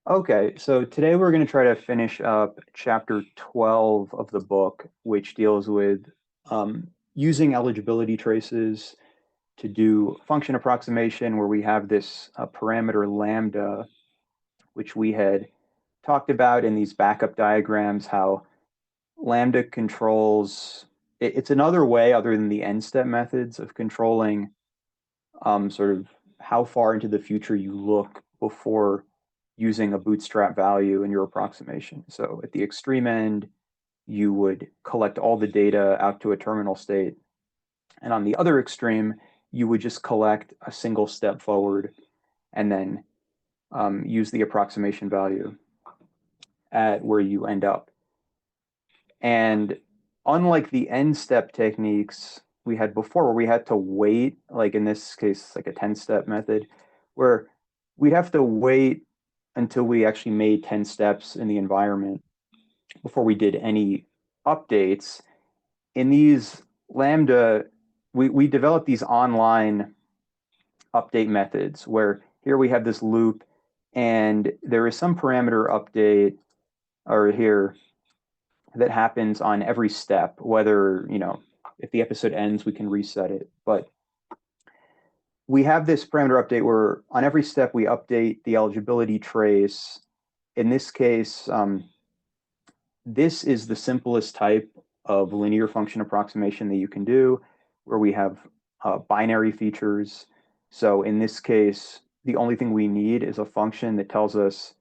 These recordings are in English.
Okay, so today we're going to try to finish up chapter 12 of the book, which deals with using eligibility traces to do function approximation, where we have this parameter lambda, which we had talked about in these backup diagrams, how lambda controls, it's another way other than the n-step methods of controlling sort of how far into the future you look before using a bootstrap value in your approximation. So at the extreme end, you would collect all the data out to a terminal state. And on the other extreme, you would just collect a single step forward and then use the approximation value at where you end up. And unlike the end step techniques we had before, where we had to wait, like in this case, like a 10-step method, where we'd have to wait until we actually made 10 steps in the environment before we did any updates. In these Lambda, we developed these online update methods where here we have this loop and there is some parameter update or here that happens on every step, whether, if the episode ends, we can reset it. But we have this parameter update where on every step we update the eligibility trace. In this case, this is the simplest type of linear function approximation that you can do, where we have binary features. So in this case, the only thing we need is a function that tells us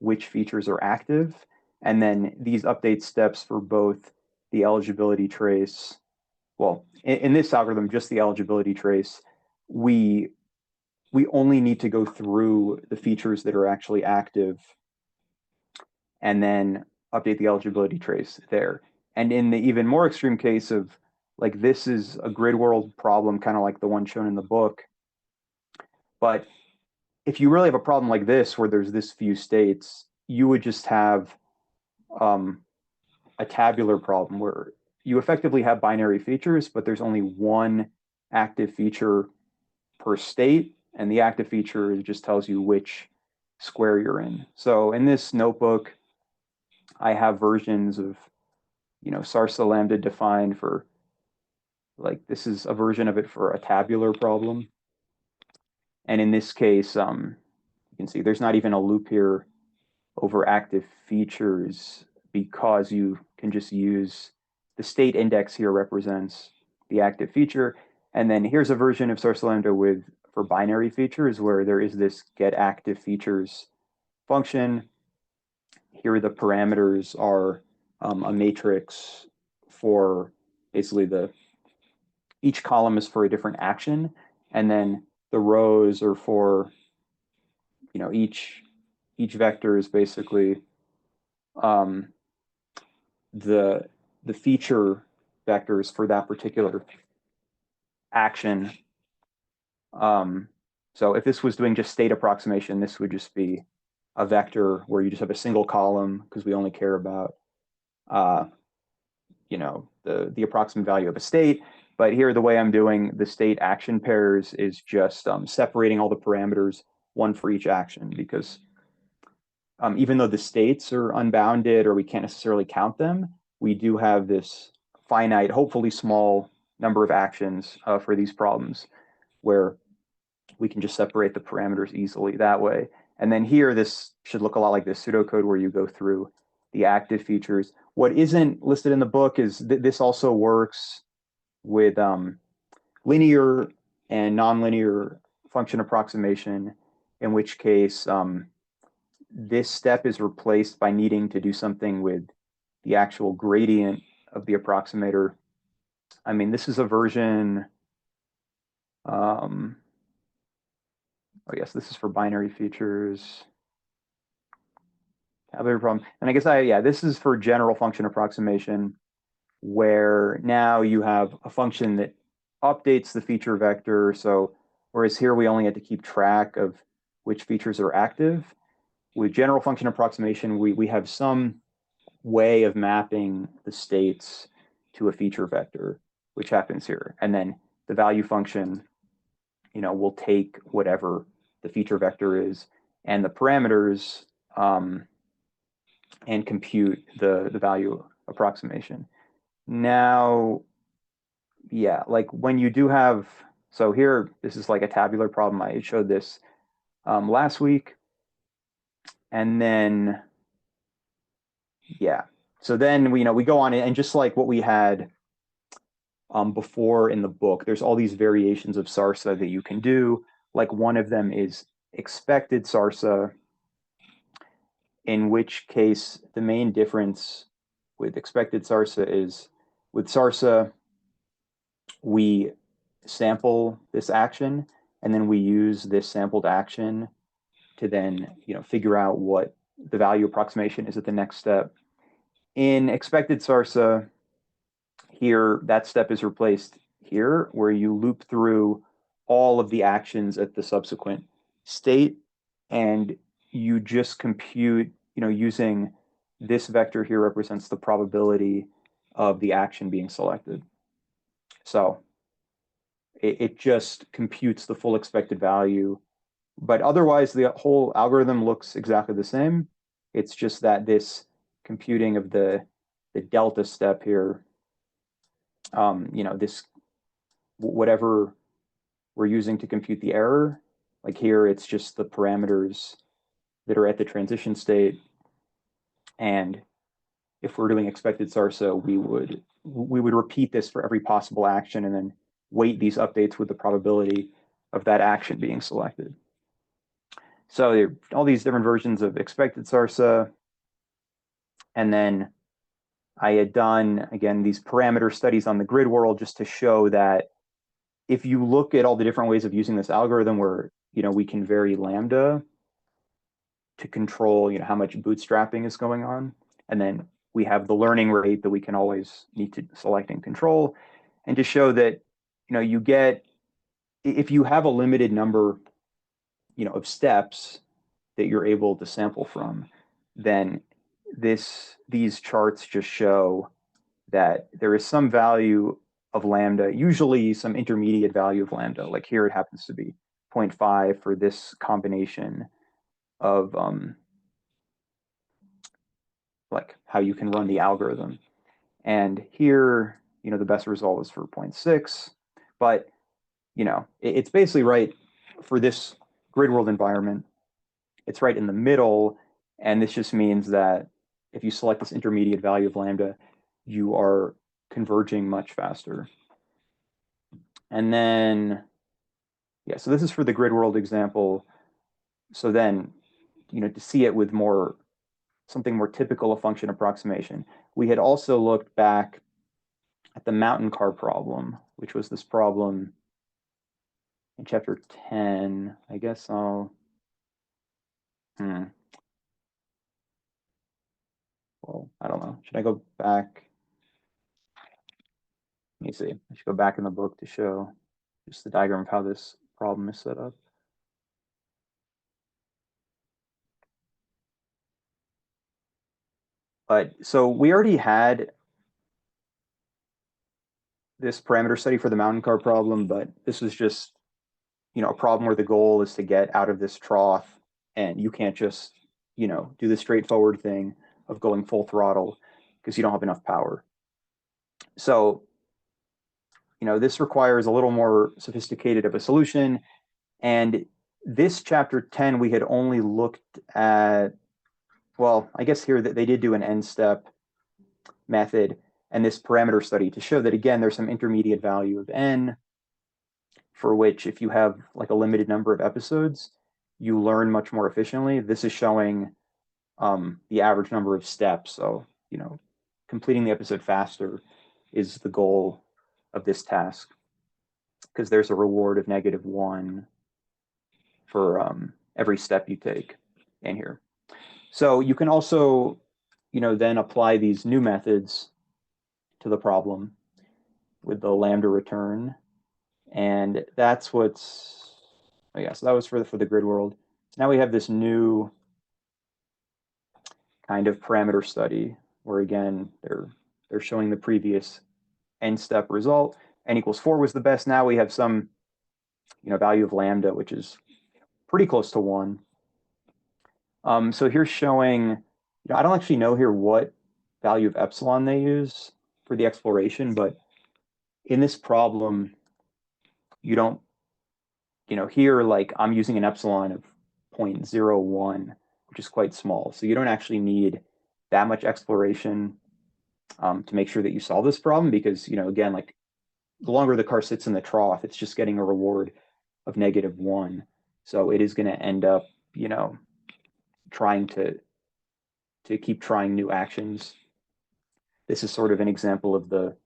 which features are active. And then these update steps for both the eligibility trace, well, in this algorithm, just the eligibility trace, we only need to go through the features that are actually active and then update the eligibility trace there. And in the even more extreme case of like this is a grid world problem, kind of like the one shown in the book. But if you really have a problem like this, where there's this few states, you would just have a tabular problem where you effectively have binary features, but there's only one active feature per state, and the active feature just tells you which square you're in. So in this notebook, I have versions of, Sarsa lambda defined for, like, this is a version of it for a tabular problem. And in this case, you can see there's not even a loop here over active features because you can just use the state index here represents the active feature. And then here's a version of Sarsa lambda with for binary features where there is this get active features function. Here the parameters are a matrix for basically each column is for a different action, and then the rows are for each vector is basically um, the feature vectors for that particular action. So if this was doing just state approximation, this would just be a vector where you just have a single column because we only care about uh, the approximate value of a state. But here, the way I'm doing the state action pairs is just separating all the parameters, one for each action, because even though the states are unbounded or we can't necessarily count them, we do have this finite, hopefully small number of actions for these problems where we can just separate the parameters easily that way. And then here, this should look a lot like this pseudocode where you go through the active features. What isn't listed in the book is this also works with linear and nonlinear function approximation, in which case this step is replaced by needing to do something with the actual gradient of the approximator. I mean, this is a version, oh yes, this is for binary features. Tabular problem. And I guess this is for general function approximation, where now you have a function that updates the feature vector. So whereas here we only had to keep track of which features are active, with general function approximation, we have some way of mapping the states to a feature vector, which happens here. And then the value function, will take whatever the feature vector is, and the parameters and compute the value approximation. Now, yeah, like when you do have, so here, this is like a tabular problem. I showed this last week. And then, yeah, so then we go on and just like what we had before in the book, there's all these variations of Sarsa that you can do. Like one of them is expected Sarsa, in which case the main difference with expected Sarsa is with Sarsa, we sample this action and then we use this sampled action to then figure out what the value approximation is at the next step. In expected Sarsa, here that step is replaced here, where you loop through all of the actions at the subsequent state, and you just compute, using this vector here represents the probability of the action being selected. So it just computes the full expected value, but otherwise the whole algorithm looks exactly the same. It's just that this computing of the delta step here, this whatever we're using to compute the error, like here it's just the parameters that are at the transition state, and if we're doing expected Sarsa, we would repeat this for every possible action and then weight these updates with the probability of that action being selected. So there are all these different versions of expected Sarsa. And then I had done, again, these parameter studies on the grid world just to show that if you look at all the different ways of using this algorithm where, we can vary lambda to control, how much bootstrapping is going on. And then we have the learning rate that we can always need to select and control. And to show that, you get, if you have a limited number, of steps that you're able to sample from, then these charts just show that there is some value of lambda, usually some intermediate value of lambda. Like here it happens to be 0.5 for this combination of like how you can run the algorithm. And here, the best result is for 0.6, but it's basically right for this grid world environment. It's right in the middle, and this just means that if you select this intermediate value of lambda, you are converging much faster. And then, yeah, so this is for the grid world example. So then, to see it with something more typical of function approximation, we had also looked back at the mountain car problem, which was this problem in chapter 10. I guess I'll, well, I don't know. Should I go back? Let me see. I should go back in the book to show just the diagram of how this problem is set up. But so we already had this parameter study for the mountain car problem, but this was just, a problem where the goal is to get out of this trough, and you can't just, do the straightforward thing of going full throttle because you don't have enough power. So, this requires a little more sophisticated of a solution. And this chapter 10, we had only looked at, well, I guess here that they did do an n step method and this parameter study to show that, again, there's some intermediate value of n for which if you have like a limited number of episodes, you learn much more efficiently. This is showing the average number of steps. So, completing the episode faster is the goal of this task because there's a reward of -1 for every step you take in here. So you can also, then apply these new methods to the problem with the lambda return. And that's what's, oh yeah, so that was for the grid world. So now we have this new kind of parameter study where, again, they're showing the previous n step result. N equals 4 was the best. Now we have some, value of lambda, which is pretty close to 1. So here's showing, I don't actually know here what value of epsilon they use for the exploration, but in this problem, you don't, here, like I'm using an epsilon of 0.01, which is quite small. So you don't actually need that much exploration to make sure that you solve this problem because, again, like the longer the car sits in the trough, it's just getting a reward of -1. So it is going to end up, trying to keep trying new actions. This is sort of an example of the,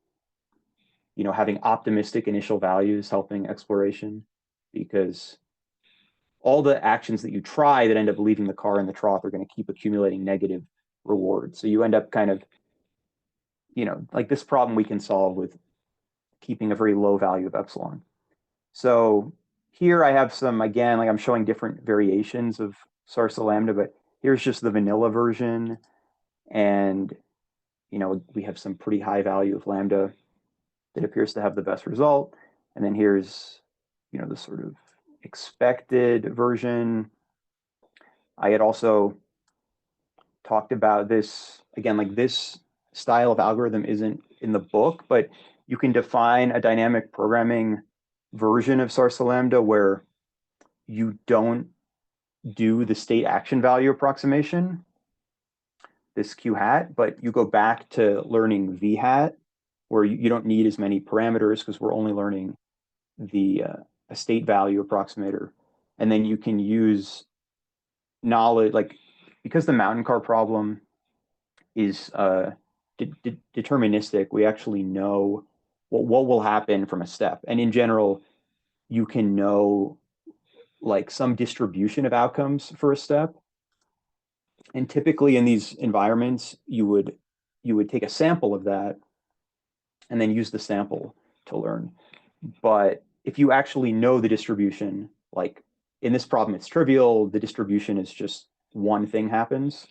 having optimistic initial values helping exploration because all the actions that you try that end up leaving the car in the trough are going to keep accumulating negative rewards. So you end up kind of, like this problem we can solve with keeping a very low value of epsilon. So here I have some, again, like I'm showing different variations of Sarsa lambda, but here's just the vanilla version. And, we have some pretty high value of lambda that appears to have the best result. And then here's, the sort of expected version. I had also talked about this, again, like this style of algorithm isn't in the book, but you can define a dynamic programming version of Sarsa lambda where you don't do the state action value approximation, this Q hat, but you go back to learning V hat, where you don't need as many parameters because we're only learning the a state value approximator. And then you can use knowledge, like because the mountain car problem is deterministic, we actually know what will happen from a step. And in general, you can know like some distribution of outcomes for a step. And typically in these environments, you would take a sample of that and then use the sample to learn. But if you actually know the distribution, like in this problem, it's trivial, the distribution is just one thing happens,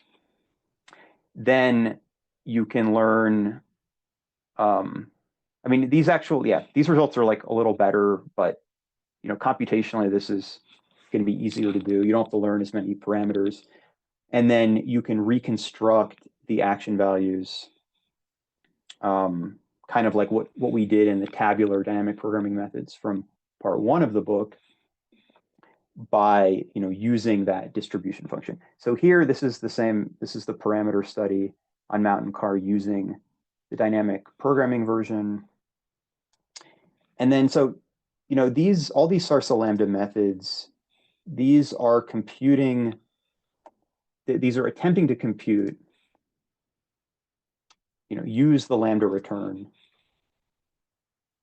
then you can learn, I mean, these results are like a little better, but computationally, this is going to be easier to do. You don't have to learn as many parameters. And then you can reconstruct the action values, kind of like what we did in the tabular dynamic programming methods from part 1 of the book by using that distribution function. So here, this is the parameter study on mountain car using the dynamic programming version. And then so all these Sarsa lambda methods, these are attempting to compute, use the lambda return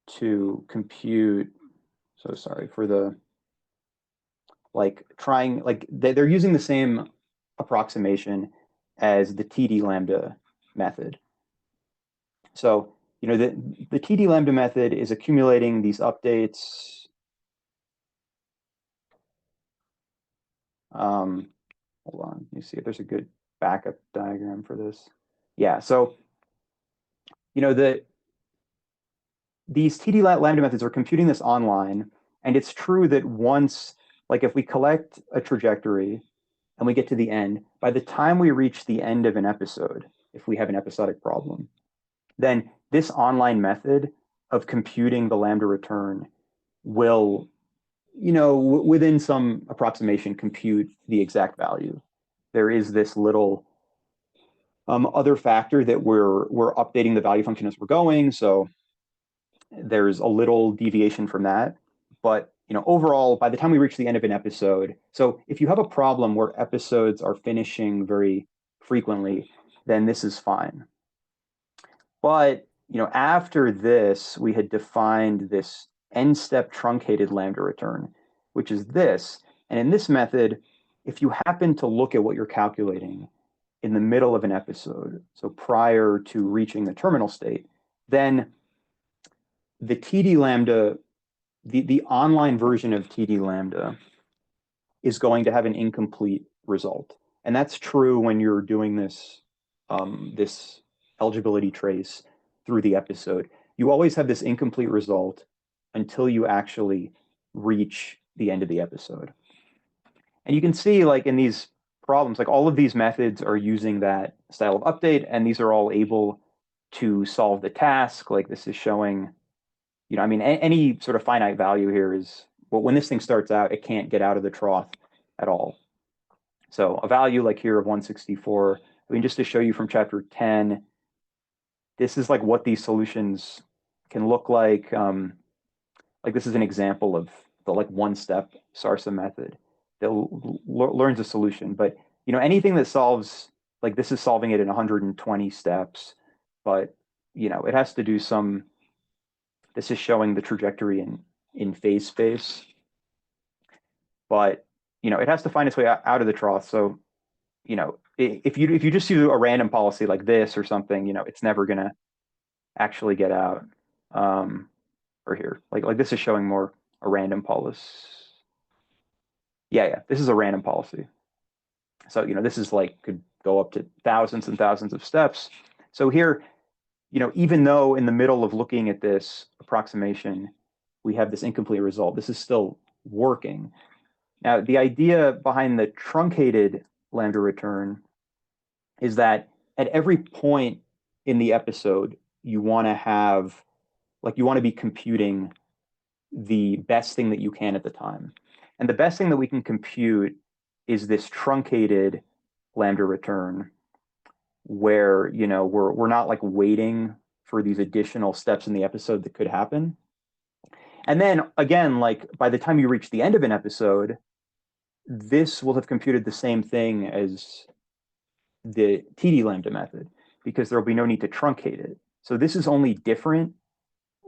to compute. So sorry for the, like trying, like they're using the same approximation as the TD lambda method. So, the TD lambda method is accumulating these updates. Hold on, let me see if there's a good backup diagram for this. Yeah, so, these TD lambda methods are computing this online, and it's true that once, like if we collect a trajectory and we get to the end, by the time we reach the end of an episode, if we have an episodic problem, then this online method of computing the lambda return will, within some approximation, compute the exact value. There is this little other factor that we're updating the value function as we're going. So there's a little deviation from that. But overall, by the time we reach the end of an episode, so if you have a problem where episodes are finishing very frequently, then this is fine. But after this, we had defined this n-step truncated lambda return, which is this. And in this method, if you happen to look at what you're calculating in the middle of an episode, so prior to reaching the terminal state, then the TD lambda, the online version of TD lambda is going to have an incomplete result. And that's true when you're doing this, this eligibility trace through the episode. You always have this incomplete result until you actually reach the end of the episode. And you can see, like in these problems, like all of these methods are using that style of update, and these are all able to solve the task. Like this is showing, I mean, any sort of finite value here is, well, when this thing starts out, it can't get out of the trough at all. So a value like here of 164, I mean, just to show you from chapter 10, this is like what these solutions can look like. Like this is an example of the like one-step Sarsa method that learns a solution. But anything that solves, like this is solving it in 120 steps, but it has to do some. This is showing the trajectory in phase space, but it has to find its way out of the trough. So if you just do a random policy like this or something, it's never gonna actually get out. Or here, like this is showing more a random policy. Yeah, this is a random policy. So this is like could go up to thousands and thousands of steps. So here, even though in the middle of looking at this approximation, we have this incomplete result, this is still working. Now, the idea behind the truncated lambda return is that at every point in the episode, you want to be computing the best thing that you can at the time. And the best thing that we can compute is this truncated lambda return where, we're not like waiting for these additional steps in the episode that could happen. And then again, like by the time you reach the end of an episode, this will have computed the same thing as the TD lambda method because there will be no need to truncate it. So this is only different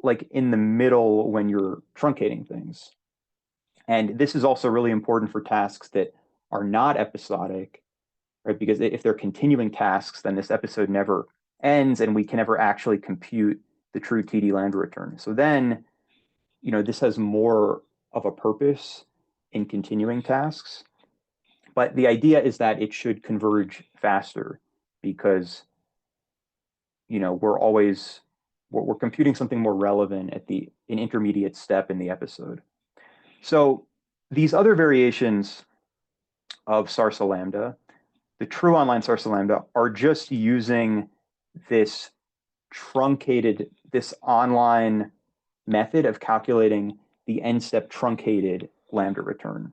like in the middle when you're truncating things. And this is also really important for tasks that are not episodic, right? Because if they're continuing tasks, then this episode never ends and we can never actually compute the true TD lambda return. So then, this has more of a purpose in continuing tasks. But the idea is that it should converge faster because, we're computing something more relevant at an intermediate step in the episode. So these other variations of Sarsa lambda, the true online Sarsa lambda, are just using this online method of calculating the n-step truncated lambda return.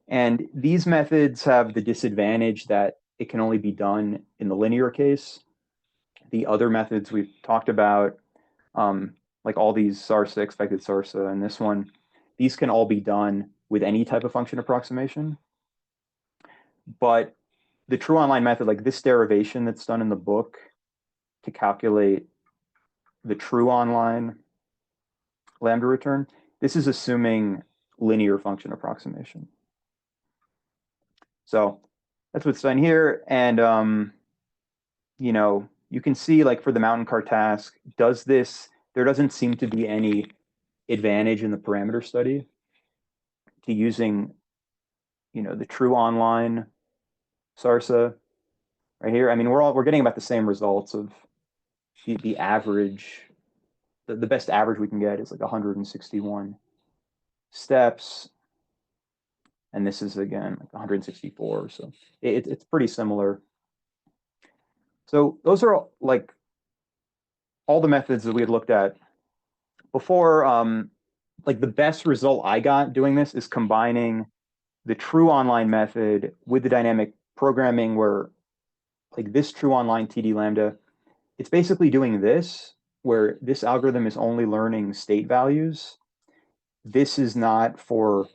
And these methods have the disadvantage that it can only be done in the linear case. The other methods we've talked about, like all these Sarsa, expected Sarsa, and this one, these can all be done with any type of function approximation. But the true online method, like this derivation that's done in the book to calculate the true online lambda return, this is assuming linear function approximation. So that's what's done here. And, you can see like for the mountain car task, there doesn't seem to be any advantage in the parameter study to using, the true online Sarsa right here. I mean, we're getting about the same results of the average. The best average we can get is like 161 steps. And this is again like 164. So it's pretty similar. So those are like all the methods that we had looked at before. Like the best result I got doing this is combining the true online method with the dynamic programming where like this true online TD lambda, it's basically doing this where this algorithm is only learning state values. This is not for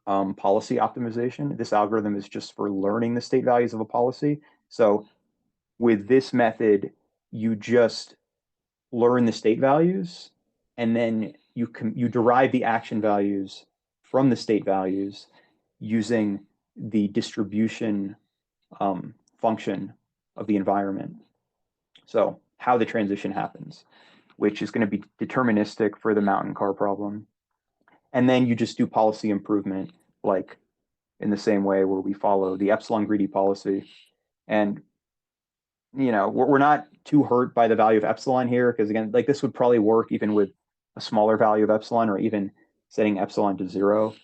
policy optimization. This algorithm is just for learning the state values of a policy. So with this method, you just learn the state values, and then you derive the action values from the state values using the distribution function of the environment. So how the transition happens, which is going to be deterministic for the mountain car problem. And then you just do policy improvement, like in the same way where we follow the epsilon greedy policy. And, we're not too hurt by the value of epsilon here, because again, like this would probably work even with a smaller value of epsilon or even setting epsilon to 0,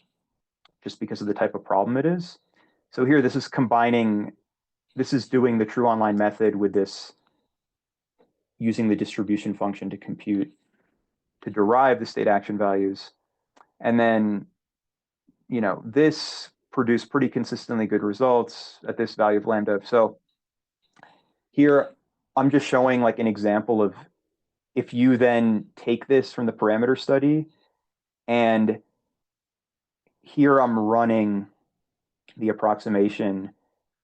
just because of the type of problem it is. So here, this is combining, this is doing the true online method with this, using the distribution function to compute, to derive the state action values. And then, this produced pretty consistently good results at this value of lambda. So here, I'm just showing like an example of if you then take this from the parameter study, and here I'm running the approximation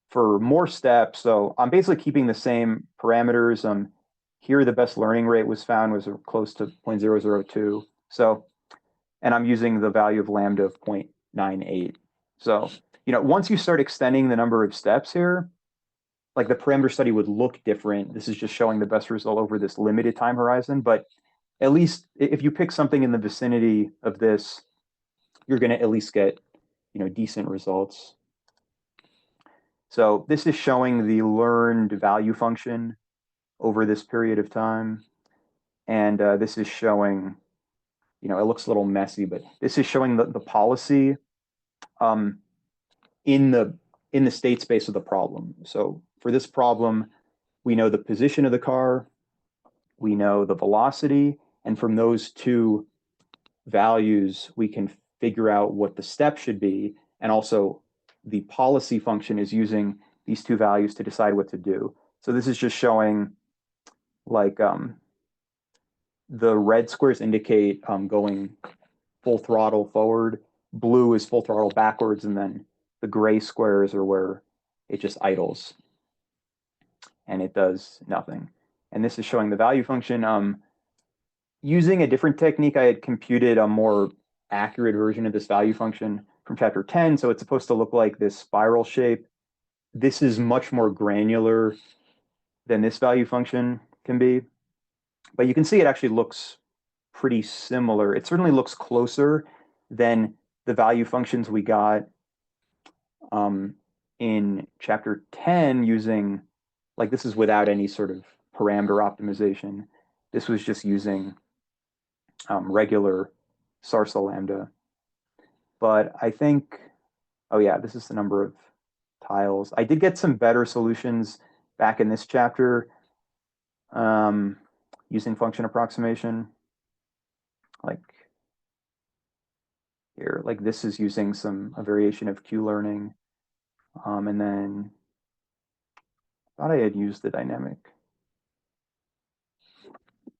for more steps. So I'm basically keeping the same parameters. Here, the best learning rate was found was close to 0.002. So, and I'm using the value of lambda of 0.98. So, once you start extending the number of steps here, like the parameter study would look different. This is just showing the best result over this limited time horizon. But at least if you pick something in the vicinity of this, you're going to at least get, decent results. So this is showing the learned value function over this period of time. And this is showing, it looks a little messy, but this is showing the policy in the state space of the problem. So for this problem, we know the position of the car, we know the velocity, and from those two values, we can figure out what the step should be. And also the policy function is using these two values to decide what to do. So this is just showing like the red squares indicate going full throttle forward, blue is full throttle backwards, and then the gray squares are where it just idles and it does nothing. And this is showing the value function. Using a different technique, I had computed a more accurate version of this value function from chapter 10. So it's supposed to look like this spiral shape. This is much more granular than this value function can be. But you can see it actually looks pretty similar. It certainly looks closer than the value functions we got in chapter 10 using, like this is without any sort of parameter optimization. This was just using regular Sarsa lambda. But I think, oh yeah, this is the number of tiles. I did get some better solutions back in this chapter using function approximation. Like here, like this is using a variation of Q-learning. And then I thought I had used the dynamic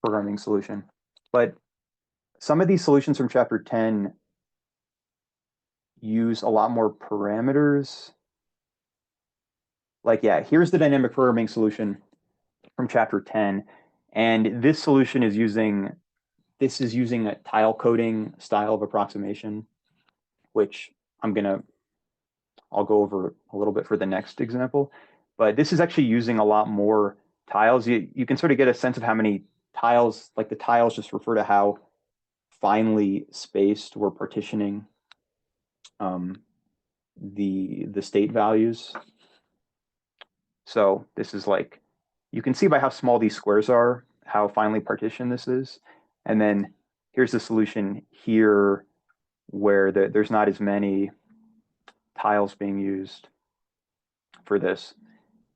programming solution. But some of these solutions from chapter 10 use a lot more parameters. Like, yeah, here's the dynamic programming solution from chapter 10. And this solution is using a tile coding style of approximation, which I'll go over a little bit for the next example. But this is actually using a lot more tiles. You can sort of get a sense of how many tiles, like the tiles just refer to how finely spaced we're partitioning the state values. So this is like, you can see by how small these squares are, how finely partitioned this is. And then here's the solution here where there's not as many tiles being used for this.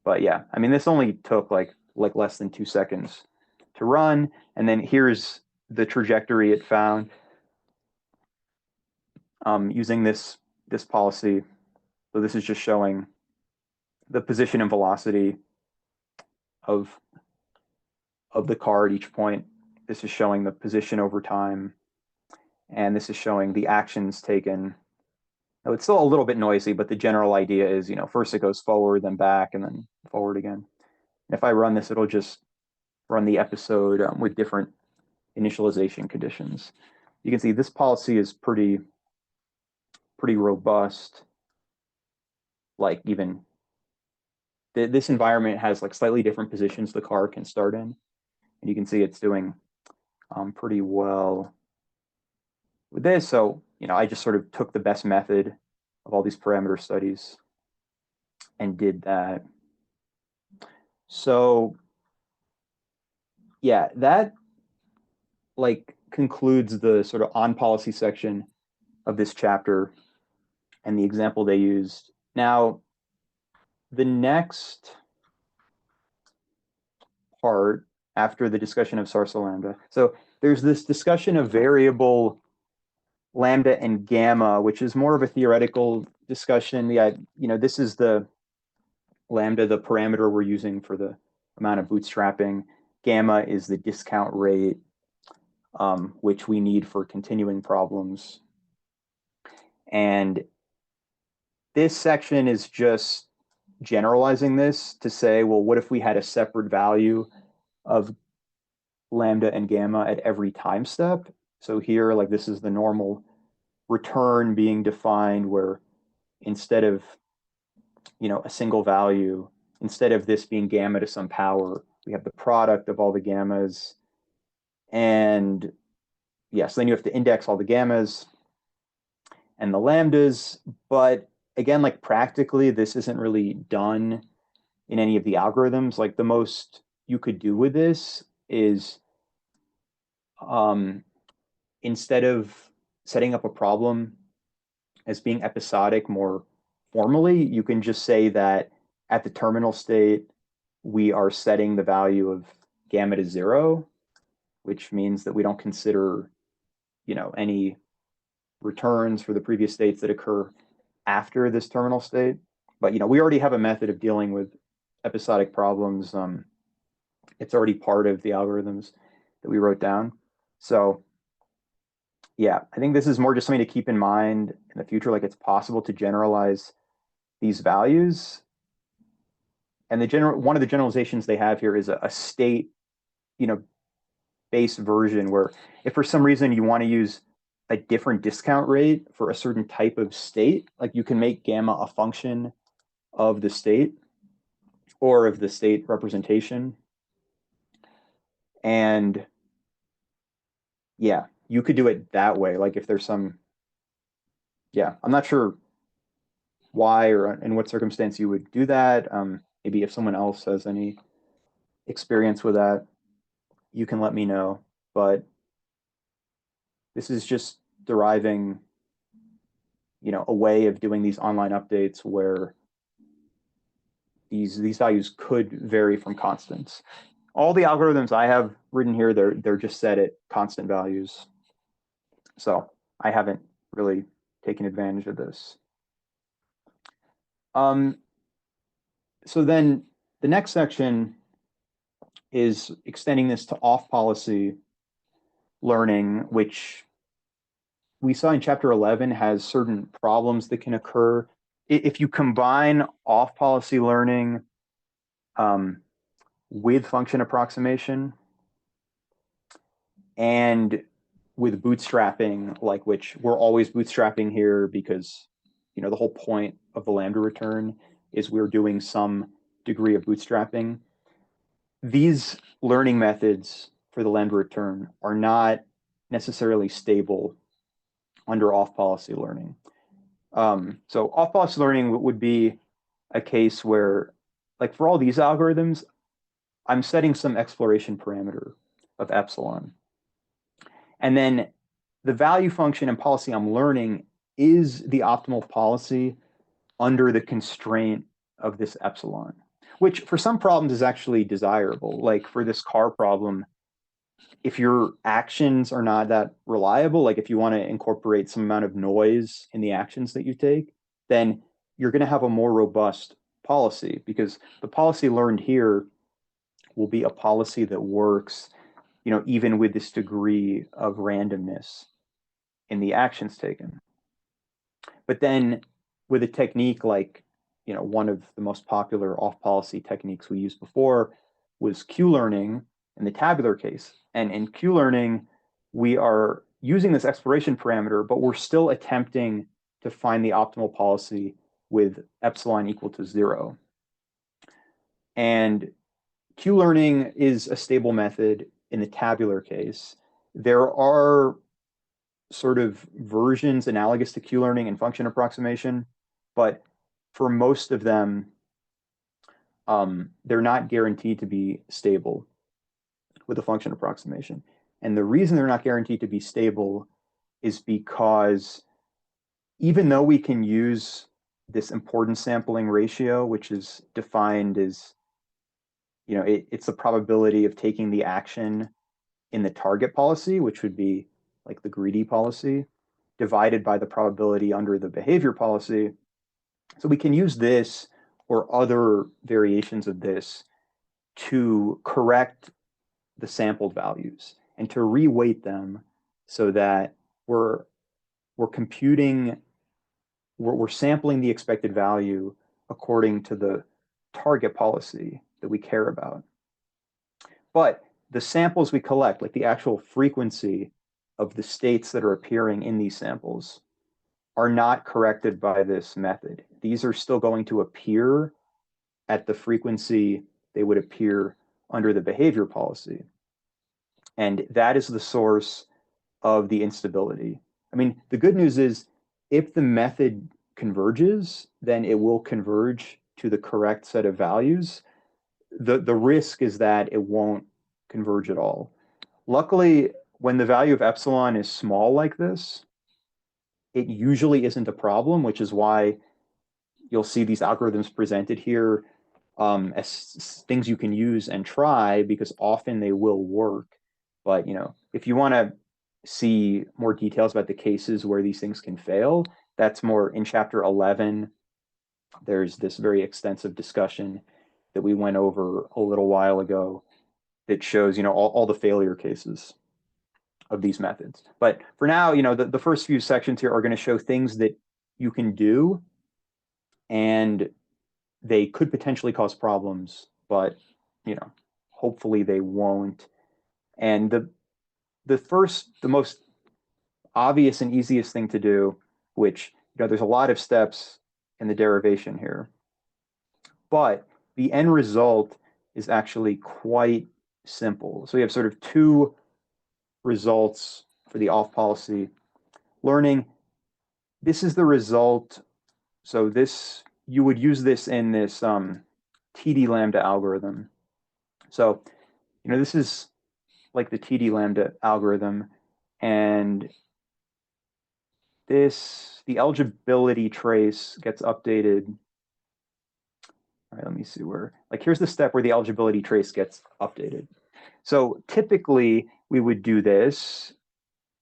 But yeah, I mean, this only took like less than 2 seconds to run. And then here's the trajectory it found using this policy. So this is just showing the position and velocity of the car at each point. This is showing the position over time. And this is showing the actions taken. So it's still a little bit noisy, but the general idea is, first it goes forward, then back, and then forward again. And if I run this, it'll just run the episode with different initialization conditions. You can see this policy is pretty robust. Like even this environment has like slightly different positions the car can start in. And you can see it's doing pretty well with this. So, I just sort of took the best method of all these parameter studies and did that. So yeah, that like concludes the sort of on policy section of this chapter and the example they used. Now, the next part after the discussion of Sarsa lambda. So there's this discussion of variable lambda and gamma, which is more of a theoretical discussion. This is the lambda, the parameter we're using for the amount of bootstrapping. Gamma is the discount rate, which we need for continuing problems. And this section is just generalizing this to say, well, what if we had a separate value of lambda and gamma at every time step? So here, like this is the normal return being defined where instead of, a single value, instead of this being gamma to some power, we have the product of all the gammas. And yes, then you have to index all the gammas and the lambdas. But again, like practically, this isn't really done in any of the algorithms. Like the most you could do with this is instead of setting up a problem as being episodic more formally, you can just say that at the terminal state, we are setting the value of gamma to 0, which means that we don't consider, any returns for the previous states that occur after this terminal state. But, we already have a method of dealing with episodic problems. It's already part of the algorithms that we wrote down. So yeah, I think this is more just something to keep in mind in the future. Like it's possible to generalize these values. And one of the generalizations they have here is a state, based version where if for some reason you want to use a different discount rate for a certain type of state, like you can make gamma a function of the state or of the state representation. And yeah, you could do it that way. Like if there's some, I'm not sure why or in what circumstance you would do that. Maybe if someone else has any experience with that, you can let me know. But this is just deriving, a way of doing these online updates where these values could vary from constants. All the algorithms I have written here, they're just set at constant values. So I haven't really taken advantage of this. So then the next section is extending this to off-policy learning, which we saw in chapter 11 has certain problems that can occur. If you combine off-policy learning with function approximation and with bootstrapping, like which we're always bootstrapping here because, the whole point of the lambda return is we're doing some degree of bootstrapping. These learning methods for the lambda return are not necessarily stable under off-policy learning. So off-policy learning would be a case where, like for all these algorithms, I'm setting some exploration parameter of epsilon. And then the value function and policy I'm learning is the optimal policy under the constraint of this epsilon, which for some problems is actually desirable. Like for this car problem, if your actions are not that reliable, like if you want to incorporate some amount of noise in the actions that you take, then you're going to have a more robust policy because the policy learned here will be a policy that works, even with this degree of randomness in the actions taken. But then with a technique like, one of the most popular off-policy techniques we used before was Q-learning in the tabular case. And in Q-learning, we are using this exploration parameter, but we're still attempting to find the optimal policy with epsilon equal to 0. And Q-learning is a stable method in the tabular case. There are sort of versions analogous to Q-learning and function approximation, but for most of them, they're not guaranteed to be stable with a function approximation. And the reason they're not guaranteed to be stable is because even though we can use this importance sampling ratio, which is defined as, it's the probability of taking the action in the target policy, which would be like the greedy policy, divided by the probability under the behavior policy. So we can use this or other variations of this to correct the sampled values and to reweight them so that we're computing, we're sampling the expected value according to the target policy that we care about. But the samples we collect, like the actual frequency of the states that are appearing in these samples, are not corrected by this method. These are still going to appear at the frequency they would appear under the behavior policy. And that is the source of the instability. I mean, the good news is if the method converges, then it will converge to the correct set of values. The risk is that it won't converge at all. Luckily, when the value of epsilon is small like this, it usually isn't a problem, which is why you'll see these algorithms presented here as things you can use and try, because often they will work. But if you want to see more details about the cases where these things can fail, that's more in chapter 11. There's this very extensive discussion that we went over a little while ago that shows all the failure cases of these methods. But for now, the first few sections here are going to show things that you can do, and they could potentially cause problems, but hopefully they won't. And the most obvious and easiest thing to do, which there's a lot of steps in the derivation here, but the end result is actually quite simple. So we have sort of two results for the off policy learning. This is the result. So this, you would use this in this TD lambda algorithm. So, this is like the TD lambda algorithm, and the eligibility trace gets updated. All right, let me see where, here's the step where the eligibility trace gets updated. So typically we would do this,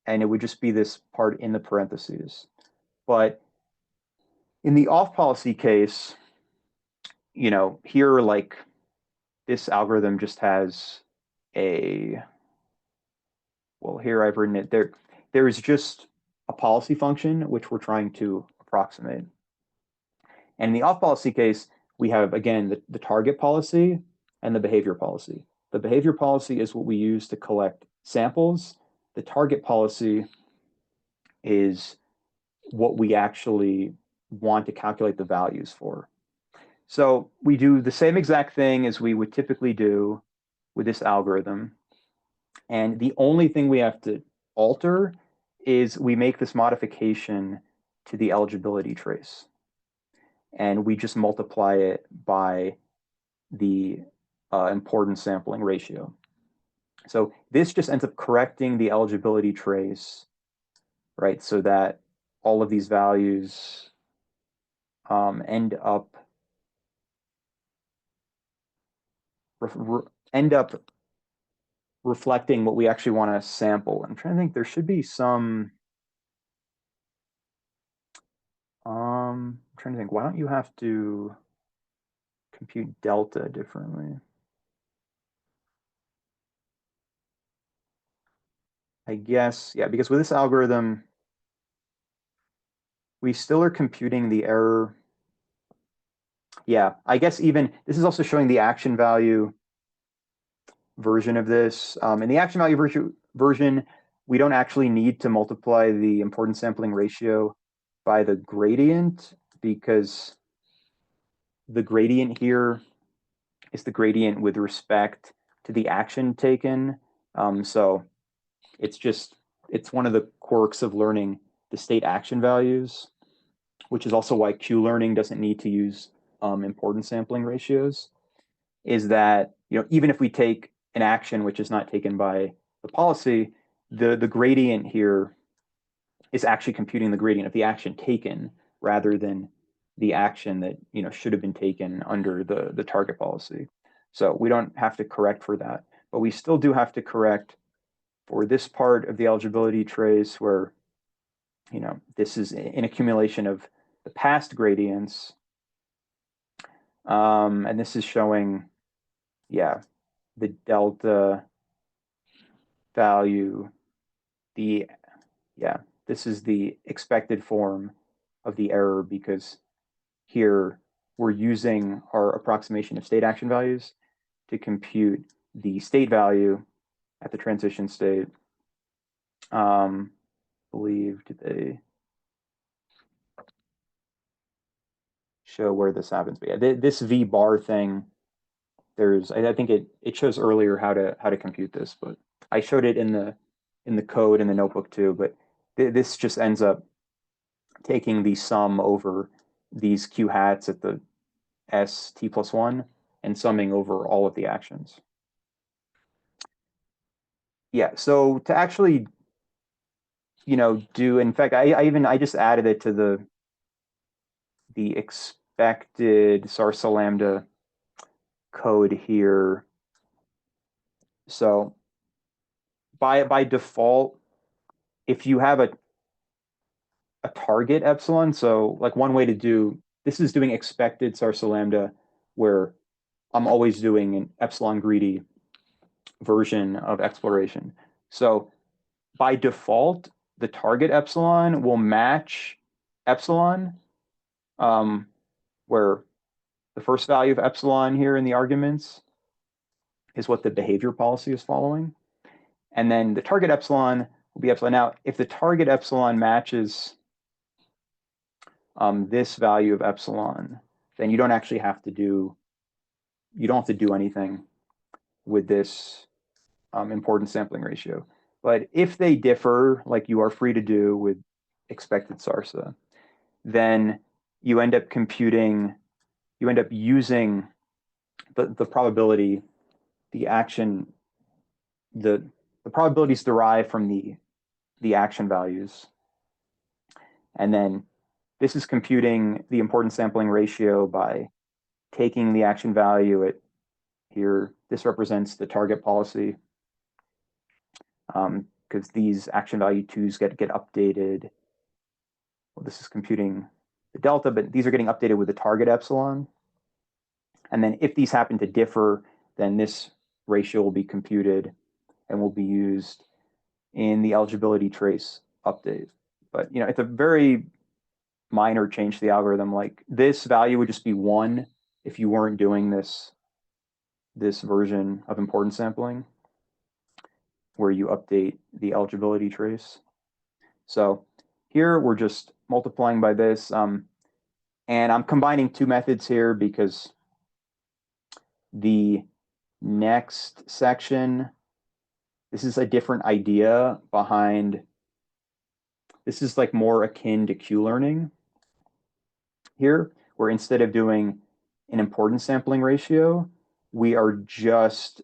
and it would just be this part in the parentheses. But in the off policy case, here, this algorithm just has here I've written it, there is just a policy function which we're trying to approximate. And in the off policy case, we have, again, the target policy and the behavior policy. The behavior policy is what we use to collect samples. The target policy is what we actually want to calculate the values for. So we do the same exact thing as we would typically do with this algorithm. And the only thing we have to alter is we make this modification to the eligibility trace. And we just multiply it by the importance sampling ratio. So this just ends up correcting the eligibility trace, right? So that all of these values end up reflecting what we actually want to sample. I'm trying to think, there should be some, I'm trying to think, why don't you have to compute delta differently? I guess, yeah, because with this algorithm, we still are computing the error. Yeah, I guess even, this is also showing the action value version of this. In the action value version, we don't actually need to multiply the importance sampling ratio by the gradient, because the gradient here is the gradient with respect to the action taken. So it's one of the quirks of learning the state action values, which is also why Q learning doesn't need to use importance sampling ratios, is that even if we take an action which is not taken by the policy, the gradient here is actually computing the gradient of the action taken rather than the action that should have been taken under the target policy. So we don't have to correct for that, but we still do have to correct for this part of the eligibility trace where this is an accumulation of the past gradients, and this is showing, the delta value, this is the expected form of the error, because here we're using our approximation of state action values to compute the state value at the transition state. I believe, did they show where this happens? But yeah, this V bar thing, I think it shows earlier how to compute this, but I showed it in the code in the notebook too. But this just ends up taking the sum over these Q hats at the S t plus 1 and summing over all of the actions. Yeah, so to actually, in fact, I just added it to the expected Sarsa lambda code here. So by default, if you have a target epsilon, so like one way to do this is doing expected Sarsa lambda, where I'm always doing an epsilon greedy version of exploration. So by default, the target epsilon will match epsilon, where the first value of epsilon here in the arguments is what the behavior policy is following. And then the target epsilon will be epsilon. Now, if the target epsilon matches this value of epsilon, then you don't actually have to do anything with this importance sampling ratio. But if they differ, like you are free to do with expected Sarsa, then you end up using the probability, the action, the probabilities derived from the action values. And then this is computing the importance sampling ratio by taking the action value at here. This represents the target policy, because these action value 2s get updated. Well, this is computing the delta, but these are getting updated with the target epsilon. And then if these happen to differ, then this ratio will be computed and will be used in the eligibility trace update. But it's a very minor change to the algorithm. Like this value would just be 1 if you weren't doing this version of importance sampling where you update the eligibility trace. So here we're just multiplying by this, and I'm combining two methods here because the next section, this is a different idea behind, this is like more akin to Q-learning here, where instead of doing an importance sampling ratio, we are just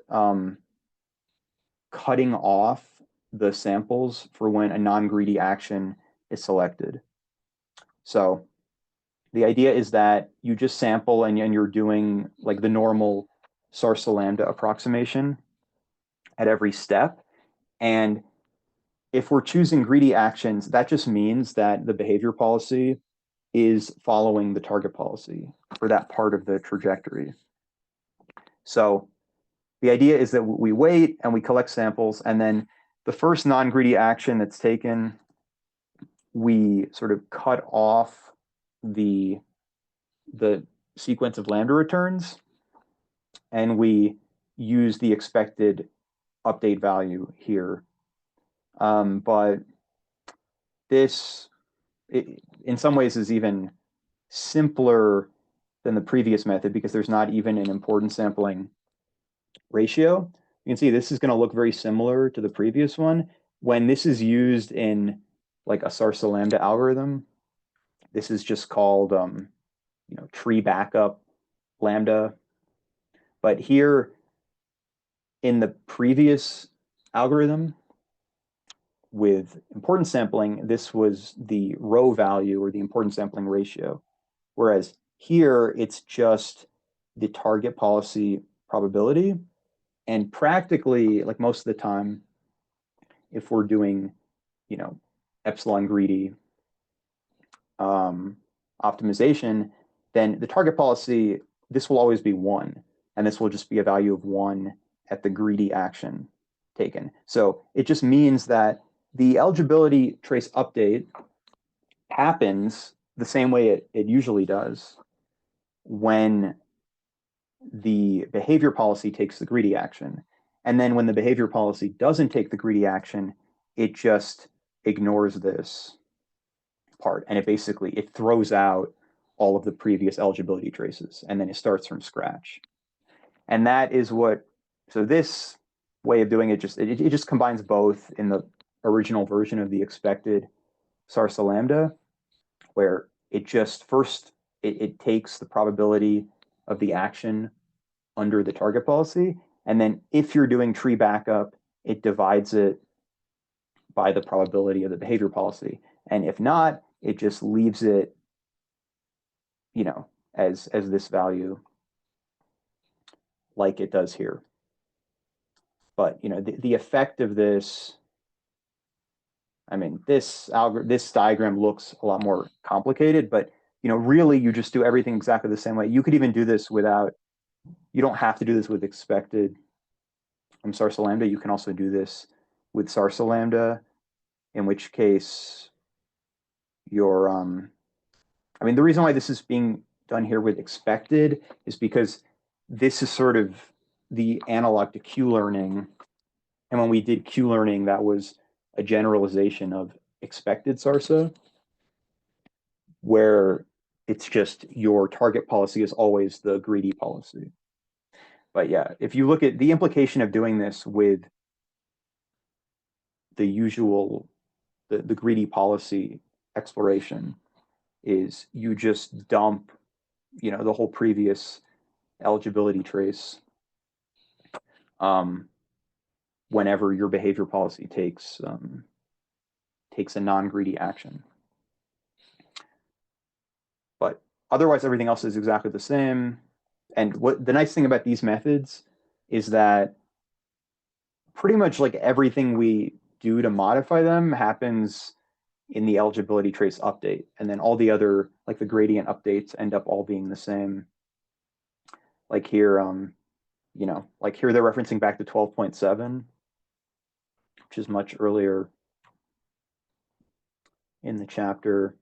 cutting off the samples for when a non-greedy action is selected. So the idea is that you just sample and you're doing like the normal Sarsa lambda approximation at every step. And if we're choosing greedy actions, that just means that the behavior policy is following the target policy for that part of the trajectory. So the idea is that we wait and we collect samples, and then the first non-greedy action that's taken, we sort of cut off the sequence of lambda returns, and we use the expected update value here. But this, in some ways, is even simpler than the previous method because there's not even an importance sampling ratio. You can see this is going to look very similar to the previous one. When this is used in like a Sarsa lambda algorithm, this is just called tree backup lambda. But here in the previous algorithm with importance sampling, this was the row value or the importance sampling ratio. Whereas here, it's just the target policy probability. And practically, like most of the time, if we're doing, epsilon greedy optimization, then the target policy, this will always be 1. And this will just be a value of 1 at the greedy action taken. So it just means that the eligibility trace update happens the same way it usually does when the behavior policy takes the greedy action. And then when the behavior policy doesn't take the greedy action, it just ignores this part. And it throws out all of the previous eligibility traces. And then it starts from scratch. And that is so this way of doing it just combines both in the original version of the expected Sarsa lambda, where it just first, it takes the probability of the action under the target policy. And then if you're doing tree backup, it divides it by the probability of the behavior policy. And if not, it just leaves it, as this value like it does here. But, the effect of this, this diagram looks a lot more complicated, but, really you just do everything exactly the same way. You could even do this you don't have to do this with expected Sarsa lambda. You can also do this with Sarsa lambda, in which case the reason why this is being done here with expected is because this is sort of the analog to Q-learning. And when we did Q-learning, that was a generalization of expected Sarsa, where it's just your target policy is always the greedy policy. But yeah, if you look at the implication of doing this with the usual, the greedy policy exploration is you just dump, the whole previous eligibility trace whenever your behavior policy takes a non-greedy action. But otherwise, everything else is exactly the same. And what the nice thing about these methods is that pretty much like everything we do to modify them happens in the eligibility trace update. And then all the other, like the gradient updates, end up all being the same. Like here, like here they're referencing back to 12.7, which is much earlier in the chapter.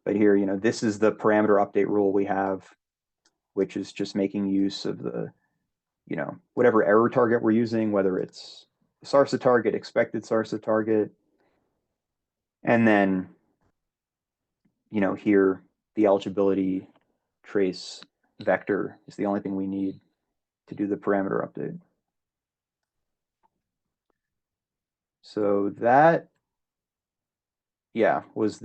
But here, this is the parameter update rule we have, which is just making use of the, whatever error target we're using, whether it's Sarsa target, expected Sarsa target. And then, here the eligibility trace vector is the only thing we need to do the parameter update. So that, was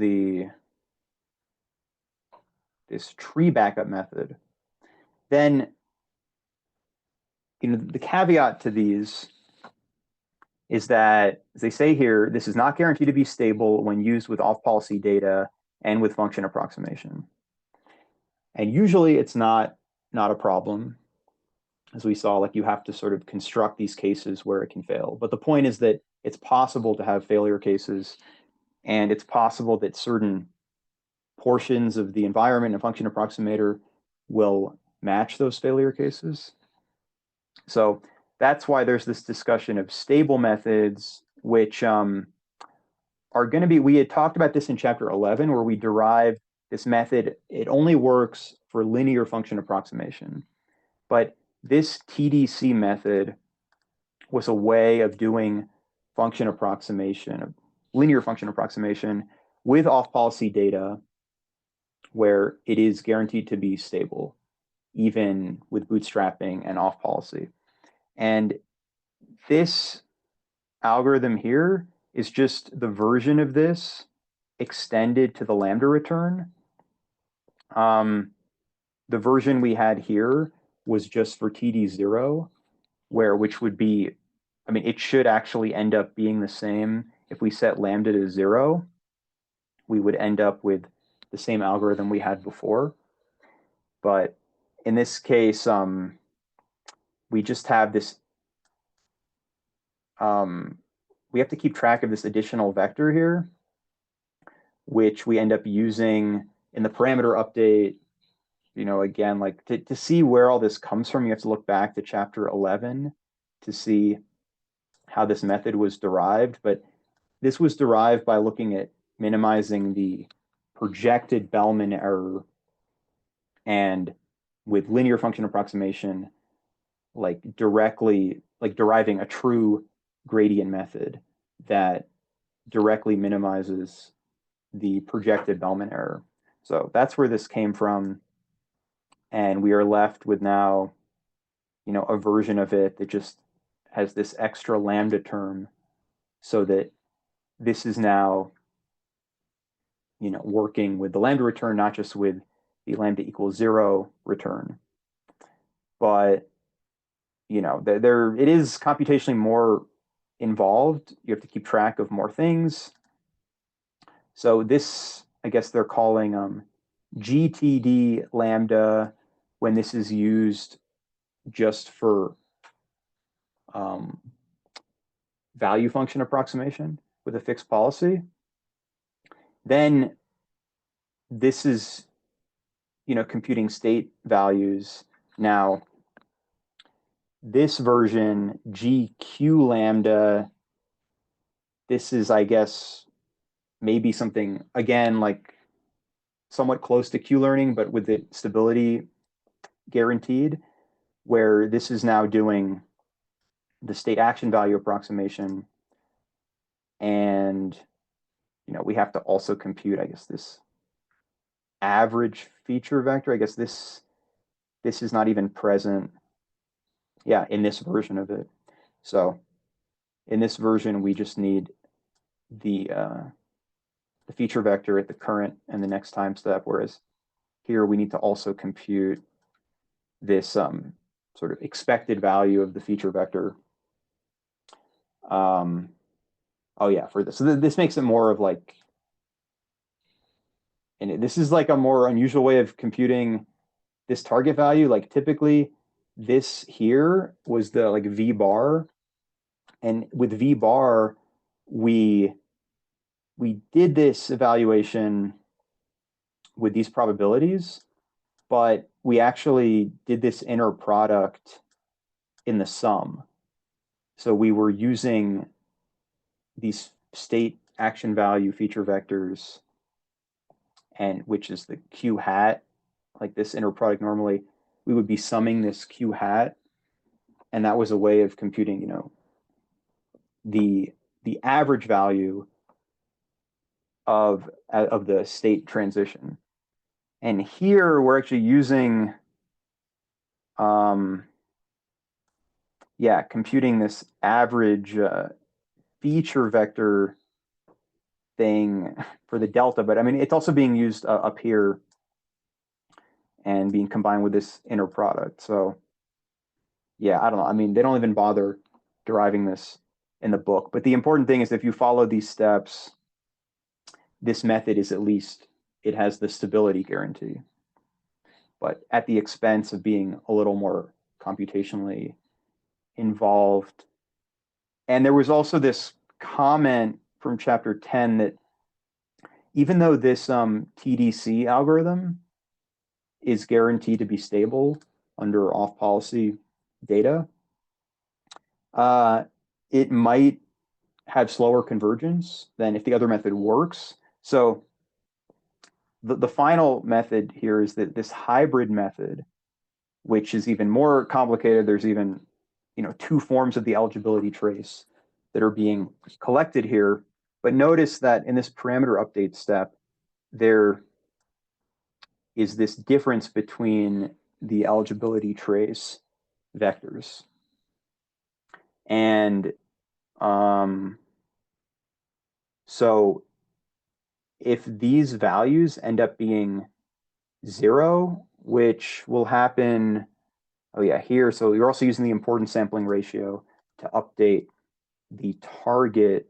this tree backup method. Then, the caveat to these is that, as they say here, this is not guaranteed to be stable when used with off-policy data and with function approximation. And usually it's not a problem. As we saw, like you have to sort of construct these cases where it can fail. But the point is that it's possible to have failure cases, and it's possible that certain portions of the environment and function approximator will match those failure cases. So that's why there's this discussion of stable methods, which are going to be, we had talked about this in chapter 11, where we derived this method. It only works for linear function approximation. But this TDC method was a way of doing function approximation, linear function approximation with off-policy data where it is guaranteed to be stable, even with bootstrapping and off-policy. And this algorithm here is just the version of this extended to the lambda return. The version we had here was just for TD0, which would be, it should actually end up being the same. If we set lambda to 0, we would end up with the same algorithm we had before. But in this case, we just have this, we have to keep track of this additional vector here, which we end up using in the parameter update. Again, like to see where all this comes from, you have to look back to chapter 11 to see how this method was derived. But this was derived by looking at minimizing the projected Bellman error, and with linear function approximation, like directly, like deriving a true gradient method that directly minimizes the projected Bellman error. So that's where this came from. And we are left with now, a version of it that just has this extra lambda term, so that this is now, working with the lambda return, not just with the lambda equals 0 return. But, there it is computationally more involved. You have to keep track of more things. So this, I guess they're calling GTD lambda when this is used just for value function approximation with a fixed policy. Then this is, computing state values. Now, this version, GQ lambda, this is, I guess, maybe something, again, like somewhat close to Q-learning, but with the stability guaranteed, where this is now doing the state action value approximation. And, we have to also compute, I guess, this average feature vector. I guess this is not even present, in this version of it. So in this version, we just need the feature vector at the current and the next time step, whereas here we need to also compute this sort of expected value of the feature vector. Oh yeah, for this. So this makes it more of like, and this is like a more unusual way of computing this target value. Like typically this here was the like V bar, and with V bar, we did this evaluation with these probabilities, but we actually did this inner product in the sum. So we were using these state action value feature vectors, and which is the Q hat, like this inner product. Normally we would be summing this Q hat, and that was a way of computing, the average value of the state transition. And here we're actually using, computing this average feature vector thing for the delta. But I mean, it's also being used up here and being combined with this inner product. So yeah, I don't know. I mean, they don't even bother deriving this in the book. But the important thing is if you follow these steps, this method is at least, it has the stability guarantee, but at the expense of being a little more computationally involved. And there was also this comment from chapter 10 that even though this TDC algorithm is guaranteed to be stable under off-policy data, it might have slower convergence than if the other method works. So the final method here is that this hybrid method, which is even more complicated. There's even, two forms of the eligibility trace that are being collected here. But notice that in this parameter update step, there is this difference between the eligibility trace vectors. And so if these values end up being 0, which will happen, here. So you're also using the importance sampling ratio to update the target